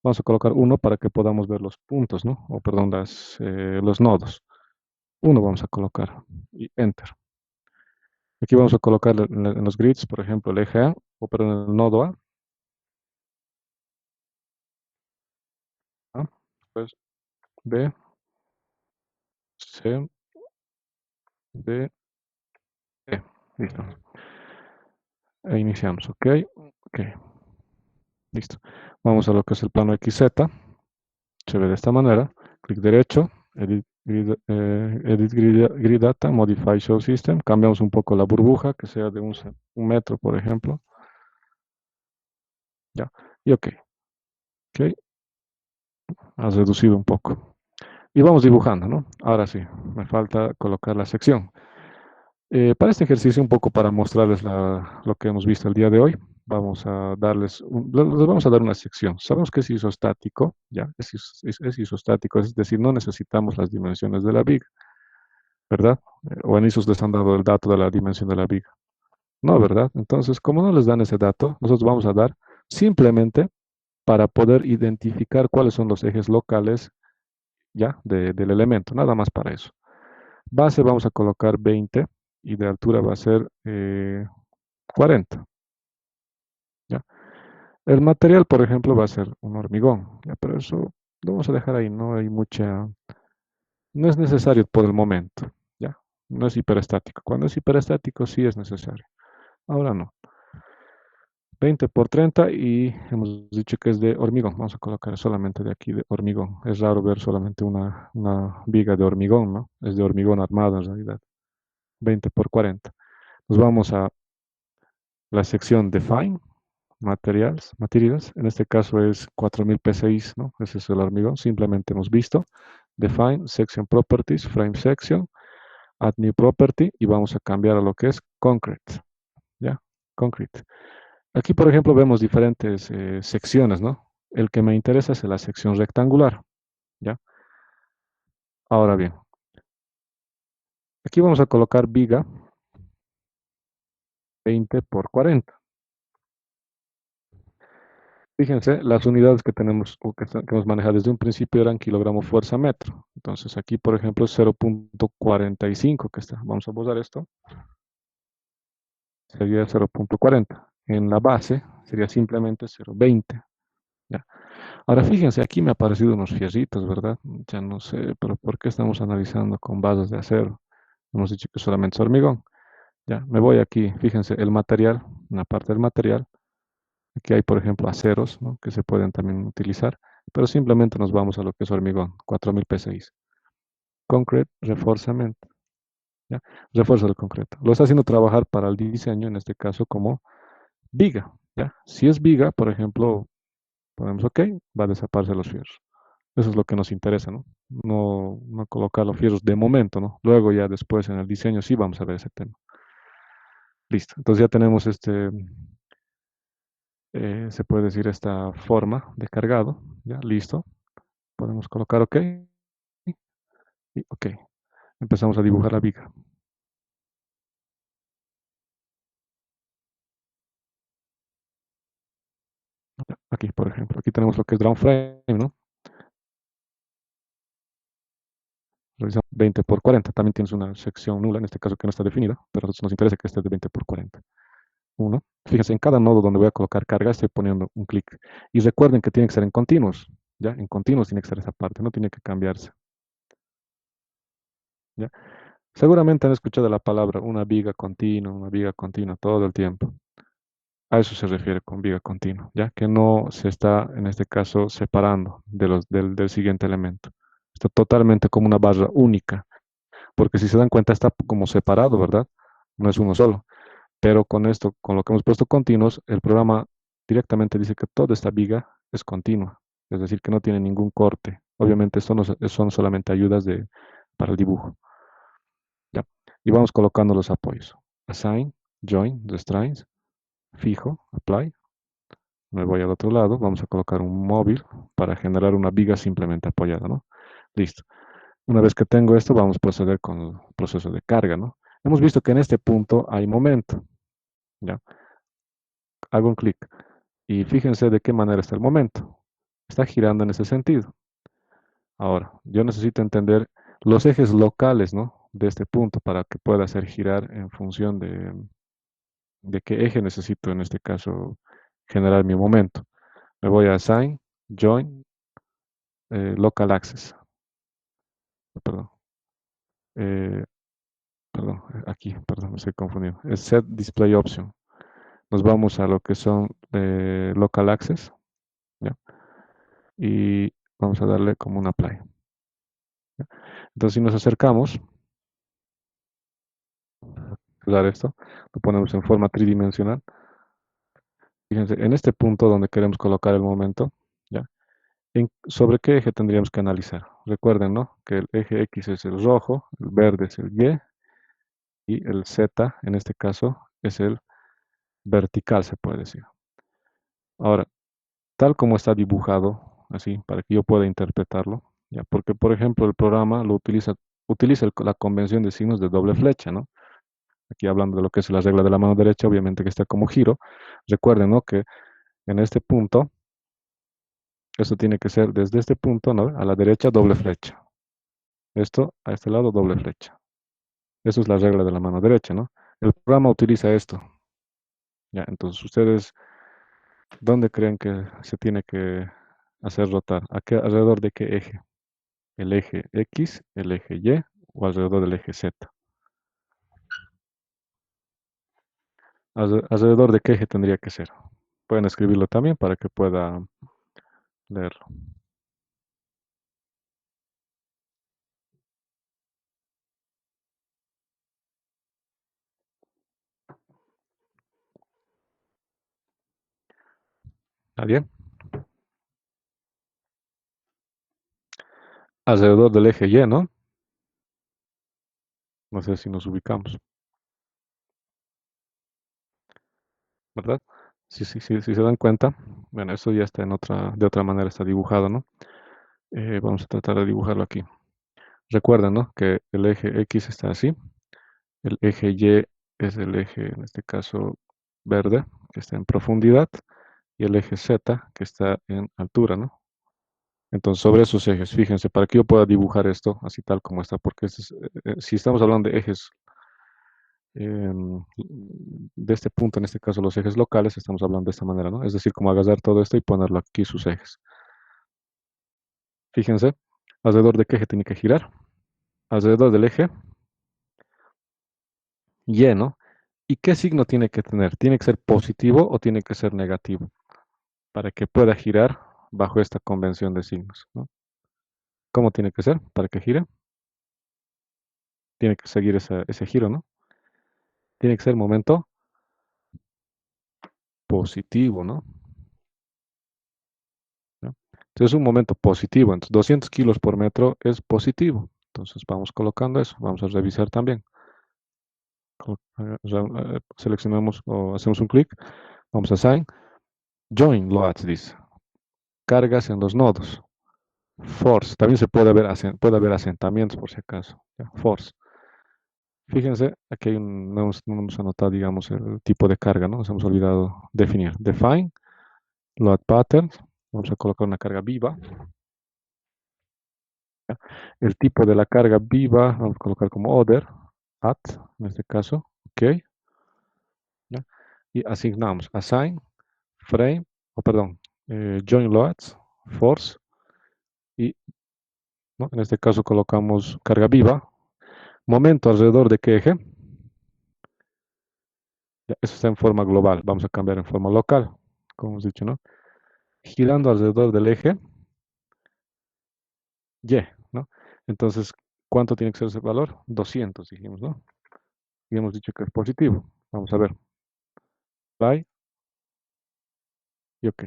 Vamos a colocar 1 para que podamos ver los puntos, ¿no? O perdón, los nodos. 1 vamos a colocar y Enter. Aquí vamos a colocar en los grids, por ejemplo, el eje A, o perdón, el nodo A. Después B, C, D, E. Listo. E iniciamos, ¿ok? Ok, listo. Vamos a lo que es el plano XZ. Se ve de esta manera. Clic derecho, Edit Grid Data, Modify Show System. Cambiamos un poco la burbuja, que sea de un metro, por ejemplo. Ya, y OK. OK, has reducido un poco. Y vamos dibujando, ¿no? Ahora sí, me falta colocar la sección. Para este ejercicio, un poco para mostrarles lo que hemos visto el día de hoy, vamos a darles, les vamos a dar una sección. Sabemos que es isostático, ¿ya? Es isostático, es decir, no necesitamos las dimensiones de la viga, ¿verdad? O en ISOs les han dado el dato de la dimensión de la viga. No, ¿verdad? Entonces, como no les dan ese dato, nosotros vamos a dar simplemente para poder identificar cuáles son los ejes locales, ¿ya? Del elemento, nada más para eso. Base vamos a colocar 20 y de altura va a ser 40, ¿ya? El material, por ejemplo, va a ser un hormigón, ¿ya? Pero eso lo vamos a dejar ahí, no hay mucha, no es necesario por el momento, ¿ya? No es hiperestático. Cuando es hiperestático sí es necesario. Ahora no. 20 por 30 y hemos dicho que es de hormigón. Vamos a colocar solamente de aquí de hormigón. Es raro ver solamente una viga de hormigón, ¿no? Es de hormigón armado en realidad. 20 por 40. Nos vamos a la sección Define, Materials. En este caso es 4000 P6, ¿no? Ese es el hormigón. Simplemente hemos visto. Define, Section Properties, Frame Section, Add New Property y vamos a cambiar a lo que es Concrete, ¿ya? Concrete. Aquí, por ejemplo, vemos diferentes secciones, ¿no? El que me interesa es la sección rectangular, ¿ya? Ahora bien, aquí vamos a colocar viga 20 por 40. Fíjense, las unidades que tenemos o que hemos manejado desde un principio eran kilogramo fuerza metro. Entonces aquí, por ejemplo, es 0.45 que está. Vamos a borrar esto. Sería 0.40. En la base sería simplemente 0.20. ¿Ya? Ahora fíjense, aquí me han aparecido unos fierritos, ¿verdad? Ya no sé, pero ¿por qué estamos analizando con bases de acero? Hemos dicho que solamente es hormigón. Ya, me voy aquí, fíjense, el material, una parte del material. Aquí hay, por ejemplo, aceros, ¿no? Que se pueden también utilizar, pero simplemente nos vamos a lo que es hormigón, 4000 P6. Concrete Reinforcement, ¿ya? Refuerzo del concreto. Lo está haciendo trabajar para el diseño, en este caso, como viga, ¿ya? Si es viga, por ejemplo, ponemos OK, va a desaparecer los fierros. Eso es lo que nos interesa, ¿no? No colocar los fierros de momento, ¿no? Luego ya después en el diseño sí vamos a ver ese tema. Listo. Entonces ya tenemos se puede decir esta forma de cargado. Ya, listo. Podemos colocar OK y OK. Empezamos a dibujar la viga. Aquí, por ejemplo, aquí tenemos lo que es ground frame, ¿no? Revisamos 20 por 40. También tienes una sección nula, en este caso que no está definida, pero a nosotros nos interesa que esté de 20 por 40. Uno. Fíjense, en cada nodo donde voy a colocar carga estoy poniendo un clic. Y recuerden que tiene que ser en continuos. ¿Ya? En continuos tiene que ser esa parte, no tiene que cambiarse. ¿Ya? Seguramente han escuchado la palabra una viga continua todo el tiempo. A eso se refiere con viga continua, ya que no se está, en este caso, separando del siguiente elemento. Está totalmente como una barra única, porque si se dan cuenta está como separado, ¿verdad? No es uno solo. Pero con esto, con lo que hemos puesto continuos, el programa directamente dice que toda esta viga es continua, es decir, que no tiene ningún corte. Obviamente, esto no son solamente ayudas para el dibujo. ¿Ya? Y vamos colocando los apoyos. Assign, join, restraints, fijo, apply. Me voy al otro lado, vamos a colocar un móvil para generar una viga simplemente apoyada, ¿no? Listo. Una vez que tengo esto, vamos a proceder con el proceso de carga, ¿no? Hemos visto que en este punto hay momento, ¿ya? Hago un clic y fíjense de qué manera está el momento. Está girando en ese sentido. Ahora, yo necesito entender los ejes locales, ¿no? De este punto para que pueda hacer girar en función de qué eje necesito en este caso generar mi momento. Me voy a Assign, Join, Local Access. Perdón. Eh, perdón, aquí, perdón, me estoy confundiendo. Es Set Display Option. Nos vamos a lo que son Local Access, ¿ya? Y vamos a darle como un Apply, ¿ya? Entonces, si nos acercamos, usar esto, lo ponemos en forma tridimensional. Fíjense, en este punto donde queremos colocar el momento, ¿ya? ¿Sobre qué eje tendríamos que analizar? Recuerden, ¿no? Que el eje X es el rojo, el verde es el Y el Z, en este caso, es el vertical, se puede decir. Ahora, tal como está dibujado, así, para que yo pueda interpretarlo, ya, porque por ejemplo el programa utiliza la convención de signos de doble flecha, ¿no? Aquí hablando de lo que es la regla de la mano derecha, obviamente que está como giro. Recuerden, ¿no? Que en este punto, esto tiene que ser desde este punto, ¿no? A la derecha, doble flecha. Esto, a este lado, doble flecha. Eso es la regla de la mano derecha, ¿no? El programa utiliza esto. Ya, entonces ustedes, ¿dónde creen que se tiene que hacer rotar? ¿Alrededor de qué eje? ¿El eje X, el eje Y o alrededor del eje Z? ¿Alrededor de qué eje tendría que ser? Pueden escribirlo también para que pueda leerlo. ¿Nadie? Alrededor del eje Y, ¿no? No sé si nos ubicamos, ¿verdad? Sí, sí, sí, si se dan cuenta, bueno, eso ya está de otra manera está dibujado, ¿no? Vamos a tratar de dibujarlo aquí. Recuerden, ¿no? Que el eje X está así, el eje Y es el eje, en este caso, verde, que está en profundidad, y el eje Z, que está en altura, ¿no? Entonces, sobre esos ejes, fíjense, para que yo pueda dibujar esto así tal como está, porque si estamos hablando de ejes de este punto, en este caso los ejes locales, estamos hablando de esta manera, ¿no? Es decir, como agarrar todo esto y ponerlo aquí sus ejes. Fíjense, alrededor de qué eje tiene que girar. Alrededor del eje Y, ¿no? ¿Y qué signo tiene que tener? ¿Tiene que ser positivo o tiene que ser negativo? Para que pueda girar bajo esta convención de signos, ¿no? ¿Cómo tiene que ser para que gire? Tiene que seguir ese giro, ¿no? Tiene que ser momento positivo, ¿no? ¿No? Entonces, un momento positivo. Entonces, 200 kilos por metro es positivo. Entonces, vamos colocando eso. Vamos a revisar también. Seleccionamos o hacemos un clic. Vamos a Assign. Join Loads, dice. Cargas en los nodos. Force. También puede haber asentamientos por si acaso. ¿Ya? Force. Fíjense, aquí no hemos anotado, digamos, el tipo de carga, ¿no? Nos hemos olvidado definir. Define, load pattern. Vamos a colocar una carga viva. ¿Ya? El tipo de la carga viva, vamos a colocar como order, at, en este caso, ok. ¿Ya? Y asignamos assign, frame, o perdón, join loads, force, y ¿no? En este caso colocamos carga viva. Momento alrededor de qué eje. Ya, eso está en forma global. Vamos a cambiar en forma local, como hemos dicho, ¿no? Girando alrededor del eje Y, ¿no? Entonces, ¿cuánto tiene que ser ese valor? 200, dijimos, ¿no? Y hemos dicho que es positivo. Vamos a ver. By y OK.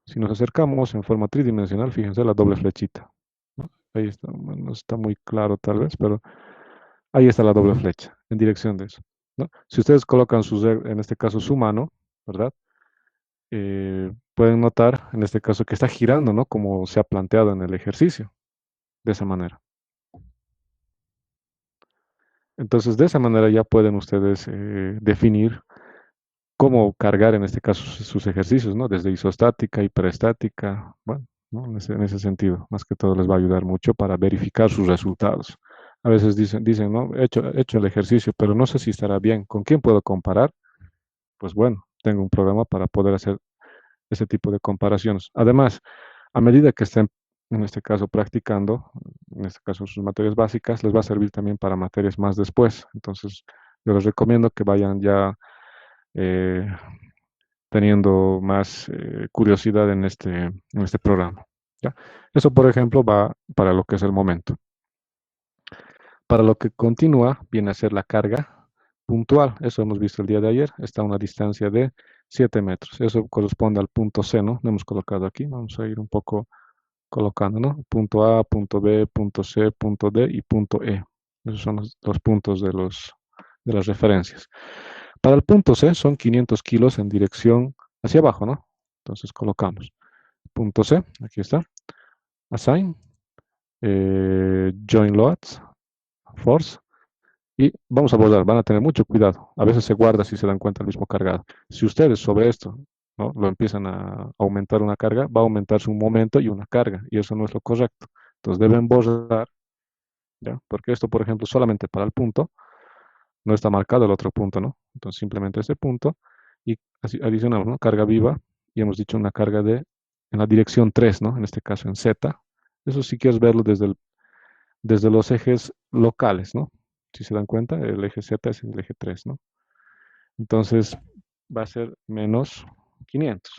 Si nos acercamos en forma tridimensional, fíjense la doble flechita, ¿no? Ahí está, bueno, no está muy claro tal vez, pero ahí está la doble flecha en dirección de eso, ¿no? Si ustedes colocan en este caso su mano, ¿verdad? Pueden notar en este caso que está girando, ¿no? Como se ha planteado en el ejercicio, de esa manera. Entonces, de esa manera ya pueden ustedes definir cómo cargar en este caso sus ejercicios, ¿no? Desde isostática, hiperestática, bueno, ¿no? En ese sentido, más que todo les va a ayudar mucho para verificar sus resultados. A veces dicen, ¿no? He hecho el ejercicio, pero no sé si estará bien. ¿Con quién puedo comparar? Pues bueno, tengo un programa para poder hacer ese tipo de comparaciones. Además, a medida que estén, en este caso, practicando, en este caso sus materias básicas, les va a servir también para materias más después. Entonces, yo les recomiendo que vayan ya eh, teniendo más curiosidad en este programa. ¿Ya? Eso, por ejemplo, va para lo que es el momento. Para lo que continúa, viene a ser la carga puntual. Eso hemos visto el día de ayer. Está a una distancia de 7 metros. Eso corresponde al punto C, ¿no? Lo hemos colocado aquí. Vamos a ir un poco colocando, ¿no? Punto A, punto B, punto C, punto D y punto E. Esos son los puntos de las referencias. Para el punto C son 500 kilos en dirección hacia abajo, ¿no? Entonces colocamos punto C, aquí está, assign, join loads, force, y vamos a abordar, van a tener mucho cuidado. A veces se guarda si se dan cuenta el mismo cargado. Si ustedes sobre esto, ¿no?, lo empiezan a aumentar una carga, va a aumentarse un momento y una carga, y eso no es lo correcto. Entonces deben borrar, ¿ya? Porque esto, por ejemplo, solamente para el punto, no está marcado el otro punto, ¿no? Entonces simplemente este punto, y así adicionamos, ¿no?, carga viva, y hemos dicho una carga en la dirección 3, ¿no? En este caso en Z. Eso si quieres verlo desde los ejes locales, ¿no? Si se dan cuenta, el eje Z es el eje 3, ¿no? Entonces va a ser menos 500.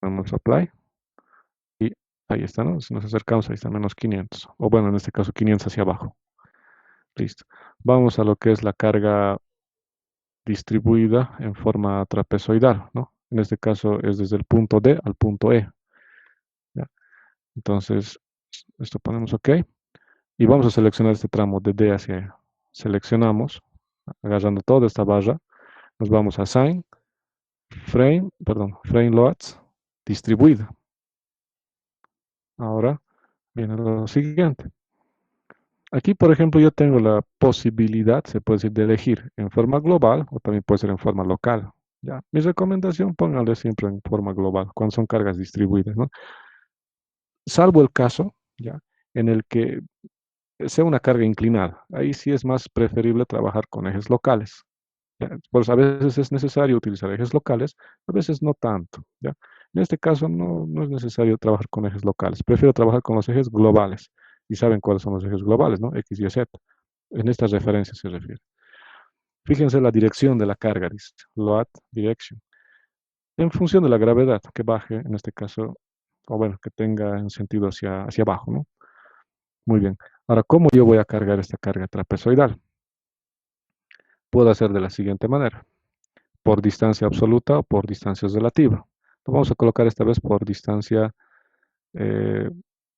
Vamos a apply y ahí está, ¿no? Si nos acercamos, ahí está, menos 500. O bueno, en este caso 500 hacia abajo. Listo. Vamos a lo que es la carga distribuida en forma trapezoidal, ¿no? En este caso es desde el punto D al punto E. ¿Ya? Entonces, esto ponemos OK. Y vamos a seleccionar este tramo de D hacia E. Seleccionamos, agarrando toda esta barra, nos vamos a Assign, frame loads, distribuida. Ahora viene lo siguiente. Aquí, por ejemplo, yo tengo la posibilidad, se puede decir, de elegir en forma global o también puede ser en forma local. ¿Ya? Mi recomendación, póngale siempre en forma global, cuando son cargas distribuidas, ¿no? Salvo el caso, ¿ya?, en el que sea una carga inclinada. Ahí sí es más preferible trabajar con ejes locales. ¿Ya? Pues a veces es necesario utilizar ejes locales, a veces no tanto. ¿Ya? En este caso no es necesario trabajar con ejes locales. Prefiero trabajar con los ejes globales. Y saben cuáles son los ejes globales, ¿no? X, Y, Z. En estas referencias se refiere. Fíjense la dirección de la carga, dice. Load direction. En función de la gravedad, que baje, en este caso, o bueno, que tenga en sentido hacia abajo, ¿no? Muy bien. Ahora, ¿cómo yo voy a cargar esta carga trapezoidal? Puedo hacer de la siguiente manera. Por distancia absoluta o por distancia relativa. Lo vamos a colocar esta vez por distancia eh,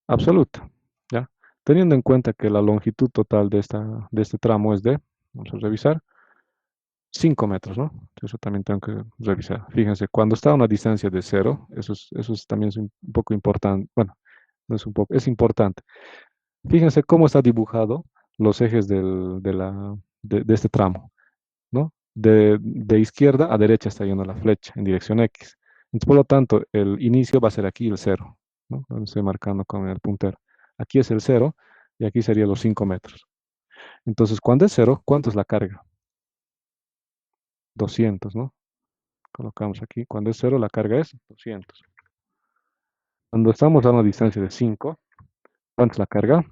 absoluta. ¿Ya? Teniendo en cuenta que la longitud total de este tramo es de, vamos a revisar, 5 metros, ¿no? Eso también tengo que revisar. Fíjense, cuando está a una distancia de 0, eso también es un poco importante. Bueno, no es un poco, es importante. Fíjense cómo está dibujado los ejes de este tramo, ¿no? De izquierda a derecha está yendo la flecha en dirección X. Entonces, por lo tanto, el inicio va a ser aquí el 0, ¿no? Donde estoy marcando con el puntero. Aquí es el 0 y aquí serían los 5 metros. Entonces, cuando es 0, ¿cuánto es la carga? 200, ¿no? Colocamos aquí. Cuando es 0, la carga es 200. Cuando estamos a una distancia de 5, ¿cuánto es la carga?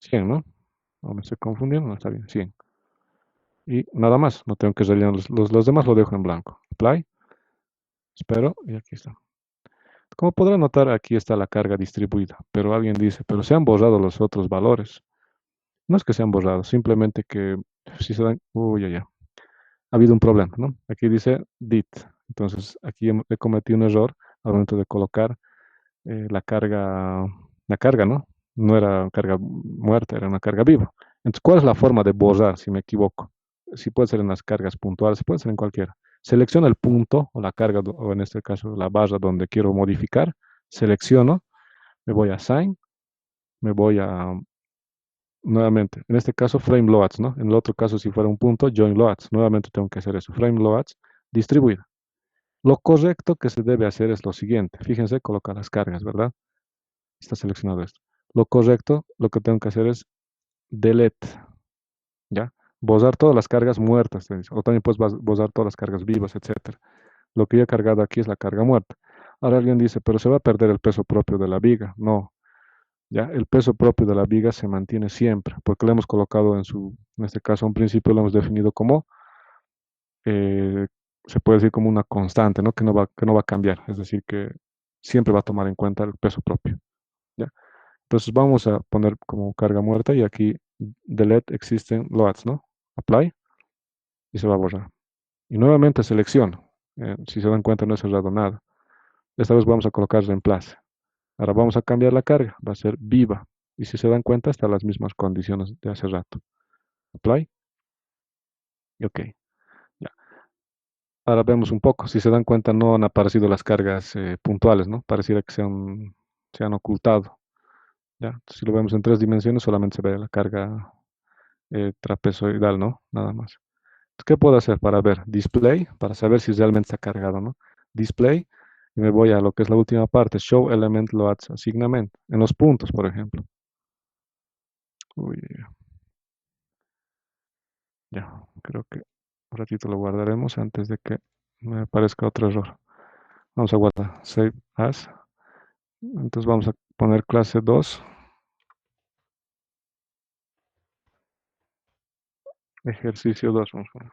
100, ¿no? No me estoy confundiendo, no está bien, 100. Y nada más, no tengo que rellenar los demás, lo dejo en blanco. Apply, espero, y aquí está. Como podrán notar, aquí está la carga distribuida, pero alguien dice, pero se han borrado los otros valores. No es que se han borrado, simplemente que si se dan, uy, ya, ha habido un problema, ¿no? Aquí dice dit, entonces aquí he cometido un error al momento de colocar la carga, ¿no? No era carga muerta, era una carga viva. Entonces, ¿cuál es la forma de borrar si me equivoco? Si puede ser en las cargas puntuales, puede ser en cualquiera. Selecciono el punto o la carga, o en este caso la barra donde quiero modificar, selecciono, me voy a Assign, me voy a, nuevamente, en este caso Frame Loads, ¿no? En el otro caso, si fuera un punto, Join Loads. Nuevamente tengo que hacer eso, Frame Loads, distribuida. Lo correcto que se debe hacer es lo siguiente. Fíjense, colocar las cargas, ¿verdad? Está seleccionado esto. Lo correcto, lo que tengo que hacer es delete, ¿ya? Borrar todas las cargas muertas, o también puedes borrar todas las cargas vivas, etcétera. Lo que yo he cargado aquí es la carga muerta. Ahora alguien dice, pero se va a perder el peso propio de la viga. No, ya, el peso propio de la viga se mantiene siempre, porque lo hemos colocado en este caso, un principio lo hemos definido como, eh, se puede decir como una constante, ¿no? Que no va a cambiar, es decir, que siempre va a tomar en cuenta el peso propio, ¿ya? Entonces vamos a poner como carga muerta y aquí delete existing loads, ¿no? Apply y se va a borrar. Y nuevamente selecciono. Si se dan cuenta no he cerrado nada. Esta vez vamos a colocar reemplace. Ahora vamos a cambiar la carga. Va a ser viva. Y si se dan cuenta están las mismas condiciones de hace rato. Apply. Y OK. Ya. Ahora vemos un poco, si se dan cuenta no han aparecido las cargas puntuales, ¿no? Pareciera que se han ocultado, ¿ya? Si lo vemos en tres dimensiones solamente se ve la carga trapezoidal, ¿no? Nada más. ¿Qué puedo hacer para ver? Display, para saber si realmente está cargado, ¿no? Display, y me voy a lo que es la última parte, Show Element Loads Assignment, en los puntos, por ejemplo. Uy, ya, creo que un ratito lo guardaremos antes de que me aparezca otro error. Vamos a guardar, Save As. Entonces vamos a poner clase 2, ejercicio 2. Vamos a poner.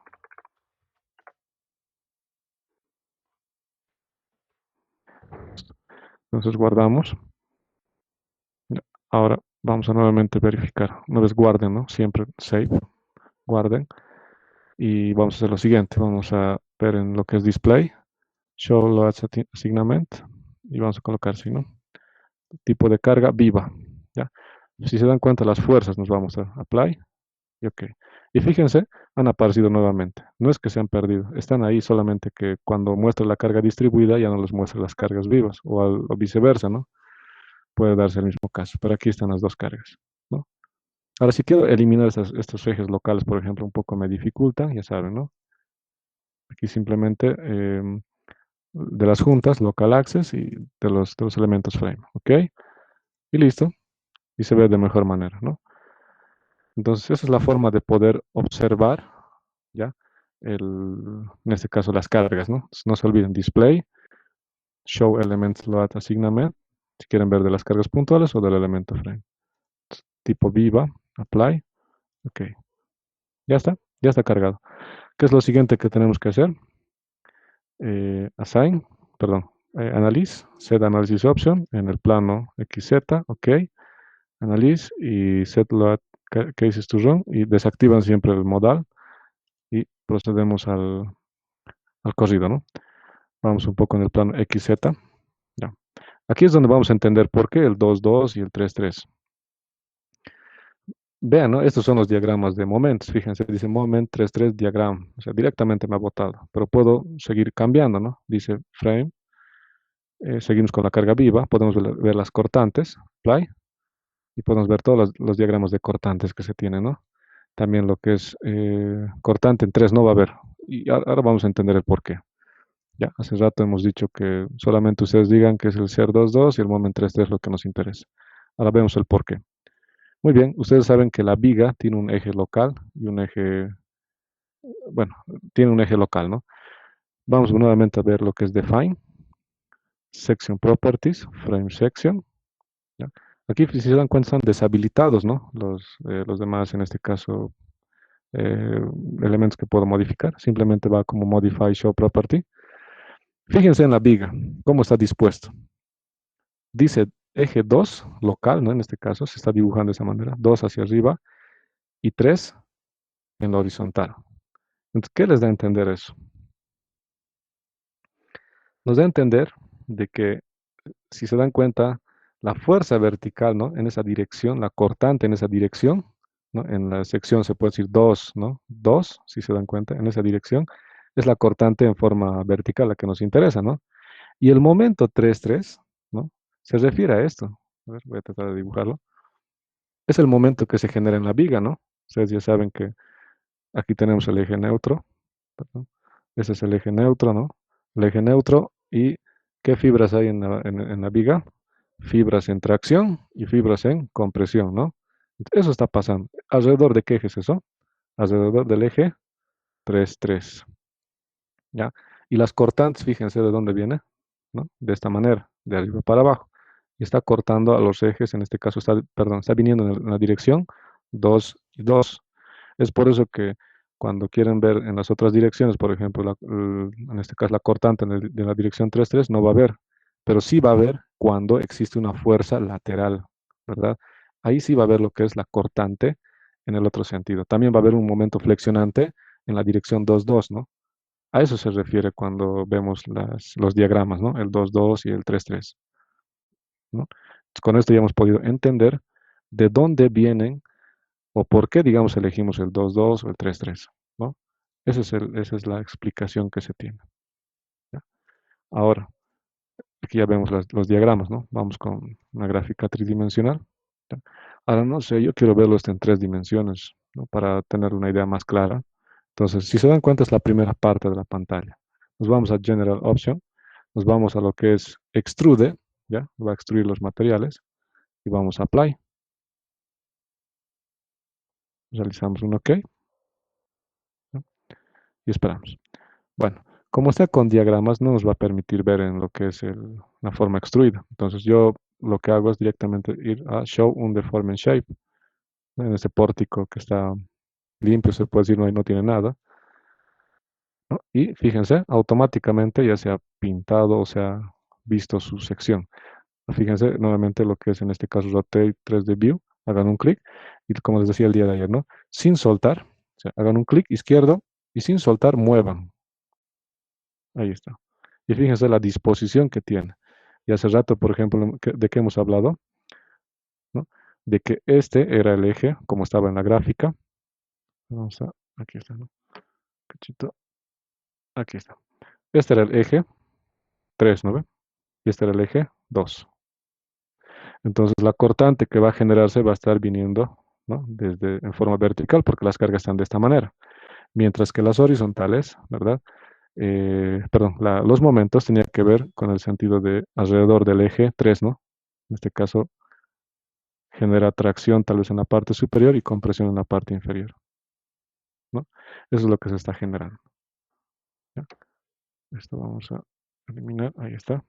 Entonces guardamos. Ahora vamos a nuevamente verificar. Una vez guarden, ¿no? Siempre save, guarden. Y vamos a hacer lo siguiente. Vamos a ver en lo que es display, show load assignment. Y vamos a colocar signo. Tipo de carga viva. ¿Ya? Si se dan cuenta las fuerzas, nos vamos a apply. Y ok. Y fíjense, han aparecido nuevamente. No es que se han perdido. Están ahí solamente que cuando muestra la carga distribuida ya no les muestra las cargas vivas. O viceversa, ¿no? Puede darse el mismo caso. Pero aquí están las dos cargas, ¿no? Ahora, si quiero eliminar estos ejes locales, por ejemplo, un poco me dificultan, ya saben, ¿no? Aquí simplemente de las juntas, local access y de los elementos frame, ¿ok? Y listo, y se ve de mejor manera, ¿no? Entonces, esa es la forma de poder observar, ¿ya? En este caso, las cargas, ¿no? No se olviden, display, show elements load assignment, si quieren ver de las cargas puntuales o del elemento frame. Tipo viva, apply, ok. Ya está cargado. ¿Qué es lo siguiente que tenemos que hacer? Assign, perdón, Analyze, Set Analysis Option en el plano XZ, ok, Analyze y Set Load Cases to Run y desactivan siempre el modal y procedemos al corrido, ¿no? Vamos un poco en el plano XZ, ya. Aquí es donde vamos a entender por qué el 2.2 y el 3.3. Vean, ¿no? Estos son los diagramas de momentos. Fíjense, dice moment 3.3 diagram. O sea, directamente me ha botado. Pero puedo seguir cambiando, ¿no? Dice frame. Seguimos con la carga viva. Podemos ver las cortantes. Apply. Y podemos ver todos los diagramas de cortantes que se tienen, ¿no? También lo que es cortante en 3 no va a haber. Y ahora vamos a entender el por qué. Ya, hace rato hemos dicho que solamente ustedes digan que es el SER 2.2 y el moment 3.3 es lo que nos interesa. Ahora vemos el por qué. Muy bien, ustedes saben que la viga tiene un eje local y un eje, bueno, tiene un eje local, ¿no? Vamos nuevamente a ver lo que es define, section properties, frame section. ¿Ya? Aquí, si se dan cuenta, están deshabilitados, ¿no? Los demás, en este caso, eh, elementos que puedo modificar. Simplemente va como modify show property. Fíjense en la viga, cómo está dispuesto. Dice eje 2 local, ¿no? En este caso, se está dibujando de esa manera. 2 hacia arriba y 3 en la horizontal. Entonces, ¿qué les da a entender eso? Nos da a entender de que, si se dan cuenta, la fuerza vertical, ¿no? En esa dirección, la cortante en esa dirección, ¿no? En la sección se puede decir 2, ¿no? 2, si se dan cuenta, en esa dirección, es la cortante en forma vertical la que nos interesa, ¿no? Y el momento 3.3, ¿no? Se refiere a esto. A ver, voy a tratar de dibujarlo. Es el momento que se genera en la viga, ¿no? Ustedes ya saben que aquí tenemos el eje neutro, perdón. Ese es el eje neutro, ¿no? El eje neutro y ¿qué fibras hay en la viga? Fibras en tracción y fibras en compresión, ¿no? Eso está pasando. ¿Alrededor de qué eje es eso? Alrededor del eje 3.3, ¿ya? Y las cortantes, fíjense de dónde viene, ¿no? De esta manera, de arriba para abajo. Y está cortando a los ejes, en este caso está, perdón, está viniendo en la dirección 2 y 2. Es por eso que cuando quieren ver en las otras direcciones, por ejemplo, en este caso la cortante de la dirección 3.3, no va a haber, pero sí va a haber cuando existe una fuerza lateral, ¿verdad? Ahí sí va a haber lo que es la cortante en el otro sentido. También va a haber un momento flexionante en la dirección 2.2, ¿no? A eso se refiere cuando vemos los diagramas, ¿no? El 2.2 y el 3.3, ¿no? Entonces, con esto ya hemos podido entender de dónde vienen o por qué, digamos, elegimos el 2.2 o el 3.3, ¿no? Esa es la explicación que se tiene. ¿Ya? Ahora, aquí ya vemos los diagramas, ¿no? Vamos con una gráfica tridimensional. ¿Ya? Ahora, no sé, yo quiero verlo esto en 3 dimensiones, ¿no? Para tener una idea más clara. Entonces, si se dan cuenta, es la primera parte de la pantalla. Nos vamos a General Option, nos vamos a lo que es Extrude, ¿ya? Va a extruir los materiales, y vamos a Apply. Realizamos un OK, ¿no? Y esperamos. Bueno, como está con diagramas, no nos va a permitir ver en lo que es la forma extruida. Entonces yo lo que hago es directamente ir a Show un Deforming Shape, ¿no? En este pórtico que está limpio, se puede decir, no tiene nada, ¿no? Y fíjense, automáticamente ya se ha pintado o se ha visto su sección. Fíjense nuevamente lo que es en este caso Rotate 3D View, hagan un clic y como les decía el día de ayer, ¿no? Sin soltar, o sea, hagan un clic izquierdo y sin soltar muevan. Ahí está. Y fíjense la disposición que tiene. Y hace rato, por ejemplo, ¿de qué hemos hablado? ¿No? De que este era el eje, como estaba en la gráfica. Vamos a, aquí está, ¿no? Cachito, aquí está. Este era el eje 3, ¿no ve? Y este era el eje 2. Entonces la cortante que va a generarse va a estar viniendo, ¿no? Desde en forma vertical, porque las cargas están de esta manera. Mientras que las horizontales, ¿verdad? Perdón, los momentos tenían que ver con el sentido de alrededor del eje 3, ¿no? En este caso, genera tracción tal vez en la parte superior y compresión en la parte inferior, ¿no? Eso es lo que se está generando. ¿Ya? Esto vamos a eliminar, ahí está.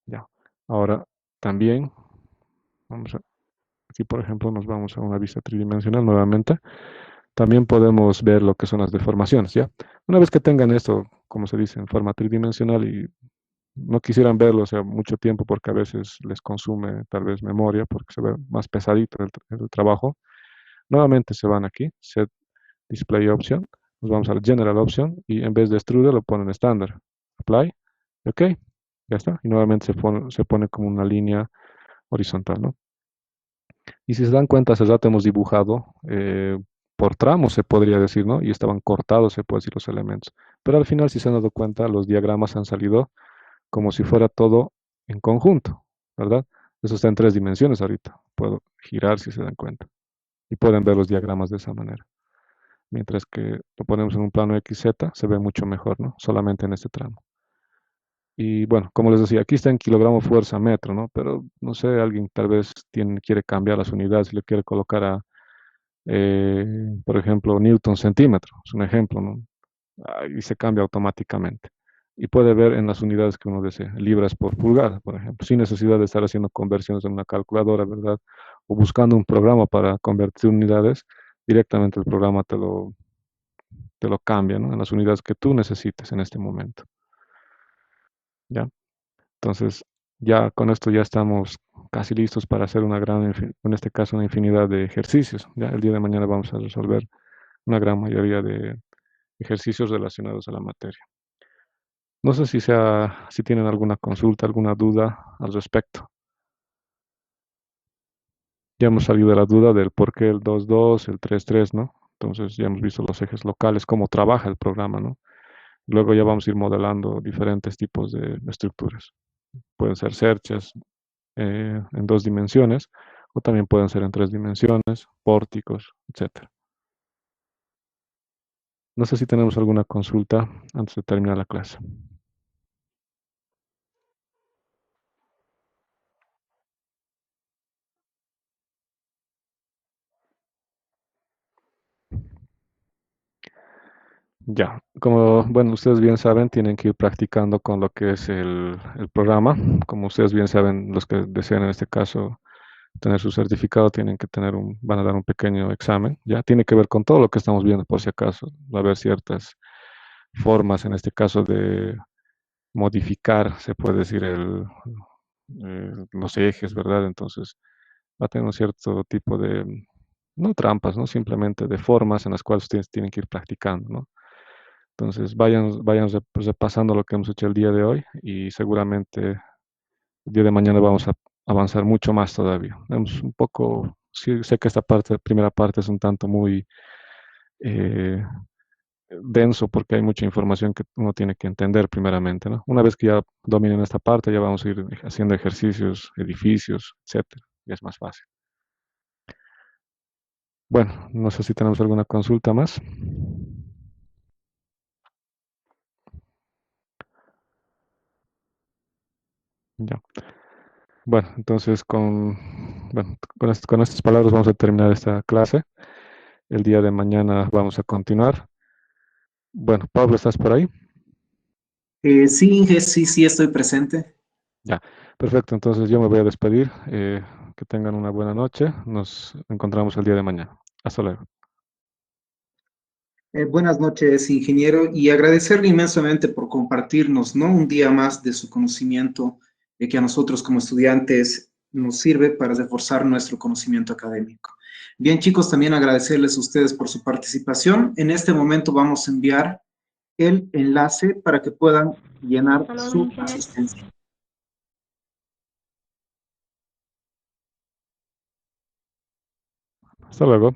Ya. Ahora también, vamos a, aquí por ejemplo nos vamos a una vista tridimensional nuevamente. También podemos ver lo que son las deformaciones, ¿ya? Una vez que tengan esto, como se dice, en forma tridimensional y no quisieran verlo, o sea, mucho tiempo porque a veces les consume tal vez memoria porque se ve más pesadito el trabajo. Nuevamente se van aquí, Set Display Option, nos vamos a la General Option y en vez de Extrude lo ponen estándar. Apply, ok, ya está. Y nuevamente se pone como una línea horizontal, ¿no? Y si se dan cuenta, hace rato hemos dibujado por tramos, se podría decir, ¿no? Y estaban cortados, se puede decir, los elementos. Pero al final, si se han dado cuenta, los diagramas han salido como si fuera todo en conjunto, ¿verdad? Eso está en 3 dimensiones ahorita. Puedo girar si se dan cuenta. Y pueden ver los diagramas de esa manera. Mientras que lo ponemos en un plano XZ, se ve mucho mejor, ¿no? Solamente en este tramo. Y bueno, como les decía, aquí está en kilogramo fuerza metro, ¿no? Pero no sé, alguien tal vez quiere cambiar las unidades y le quiere colocar a, por ejemplo, newton centímetro, es un ejemplo, ¿no? Y se cambia automáticamente. Y puede ver en las unidades que uno desee, libras por pulgada, por ejemplo, sin necesidad de estar haciendo conversiones en una calculadora, ¿verdad? O buscando un programa para convertir unidades, directamente el programa te lo cambia, ¿no? En las unidades que tú necesites en este momento, ¿ya? Entonces, ya con esto ya estamos casi listos para hacer en este caso, una infinidad de ejercicios. Ya el día de mañana vamos a resolver una gran mayoría de ejercicios relacionados a la materia. No sé si tienen alguna consulta, alguna duda al respecto. Ya hemos salido de la duda del por qué el 2,2, el 3,3, ¿no? Entonces ya hemos visto los ejes locales, cómo trabaja el programa, ¿no? Luego ya vamos a ir modelando diferentes tipos de estructuras. Pueden ser cerchas en 2 dimensiones o también pueden ser en 3 dimensiones, pórticos, etcétera. No sé si tenemos alguna consulta antes de terminar la clase. Ya, como bueno, ustedes bien saben, tienen que ir practicando con lo que es el programa. Como ustedes bien saben, los que desean en este caso tener su certificado tienen que van a dar un pequeño examen. Ya tiene que ver con todo lo que estamos viendo, por si acaso. Va a haber ciertas formas, en este caso, de modificar, se puede decir, los ejes, ¿verdad? Entonces, va a tener un cierto tipo de, no trampas, ¿no? Simplemente de formas en las cuales ustedes tienen que ir practicando, ¿no? Entonces, vayan repasando lo que hemos hecho el día de hoy y seguramente el día de mañana vamos a avanzar mucho más todavía. Vemos un poco, sí, sé que esta primera parte es un tanto muy denso porque hay mucha información que uno tiene que entender primeramente, ¿no? Una vez que ya dominen esta parte, ya vamos a ir haciendo ejercicios, edificios, etcétera. Ya es más fácil. Bueno, no sé si tenemos alguna consulta más. Ya. Bueno, entonces con estas palabras vamos a terminar esta clase. El día de mañana vamos a continuar. Bueno, Pablo, ¿estás por ahí? Sí, Inge, sí, estoy presente. Ya, perfecto. Entonces yo me voy a despedir. Que tengan una buena noche. Nos encontramos el día de mañana. Hasta luego. Buenas noches, ingeniero, y agradecerle inmensamente por compartirnos, ¿no? Un día más de su conocimiento, que a nosotros como estudiantes nos sirve para reforzar nuestro conocimiento académico. Bien, chicos, también agradecerles a ustedes por su participación. En este momento vamos a enviar el enlace para que puedan llenar su asistencia. Hasta luego.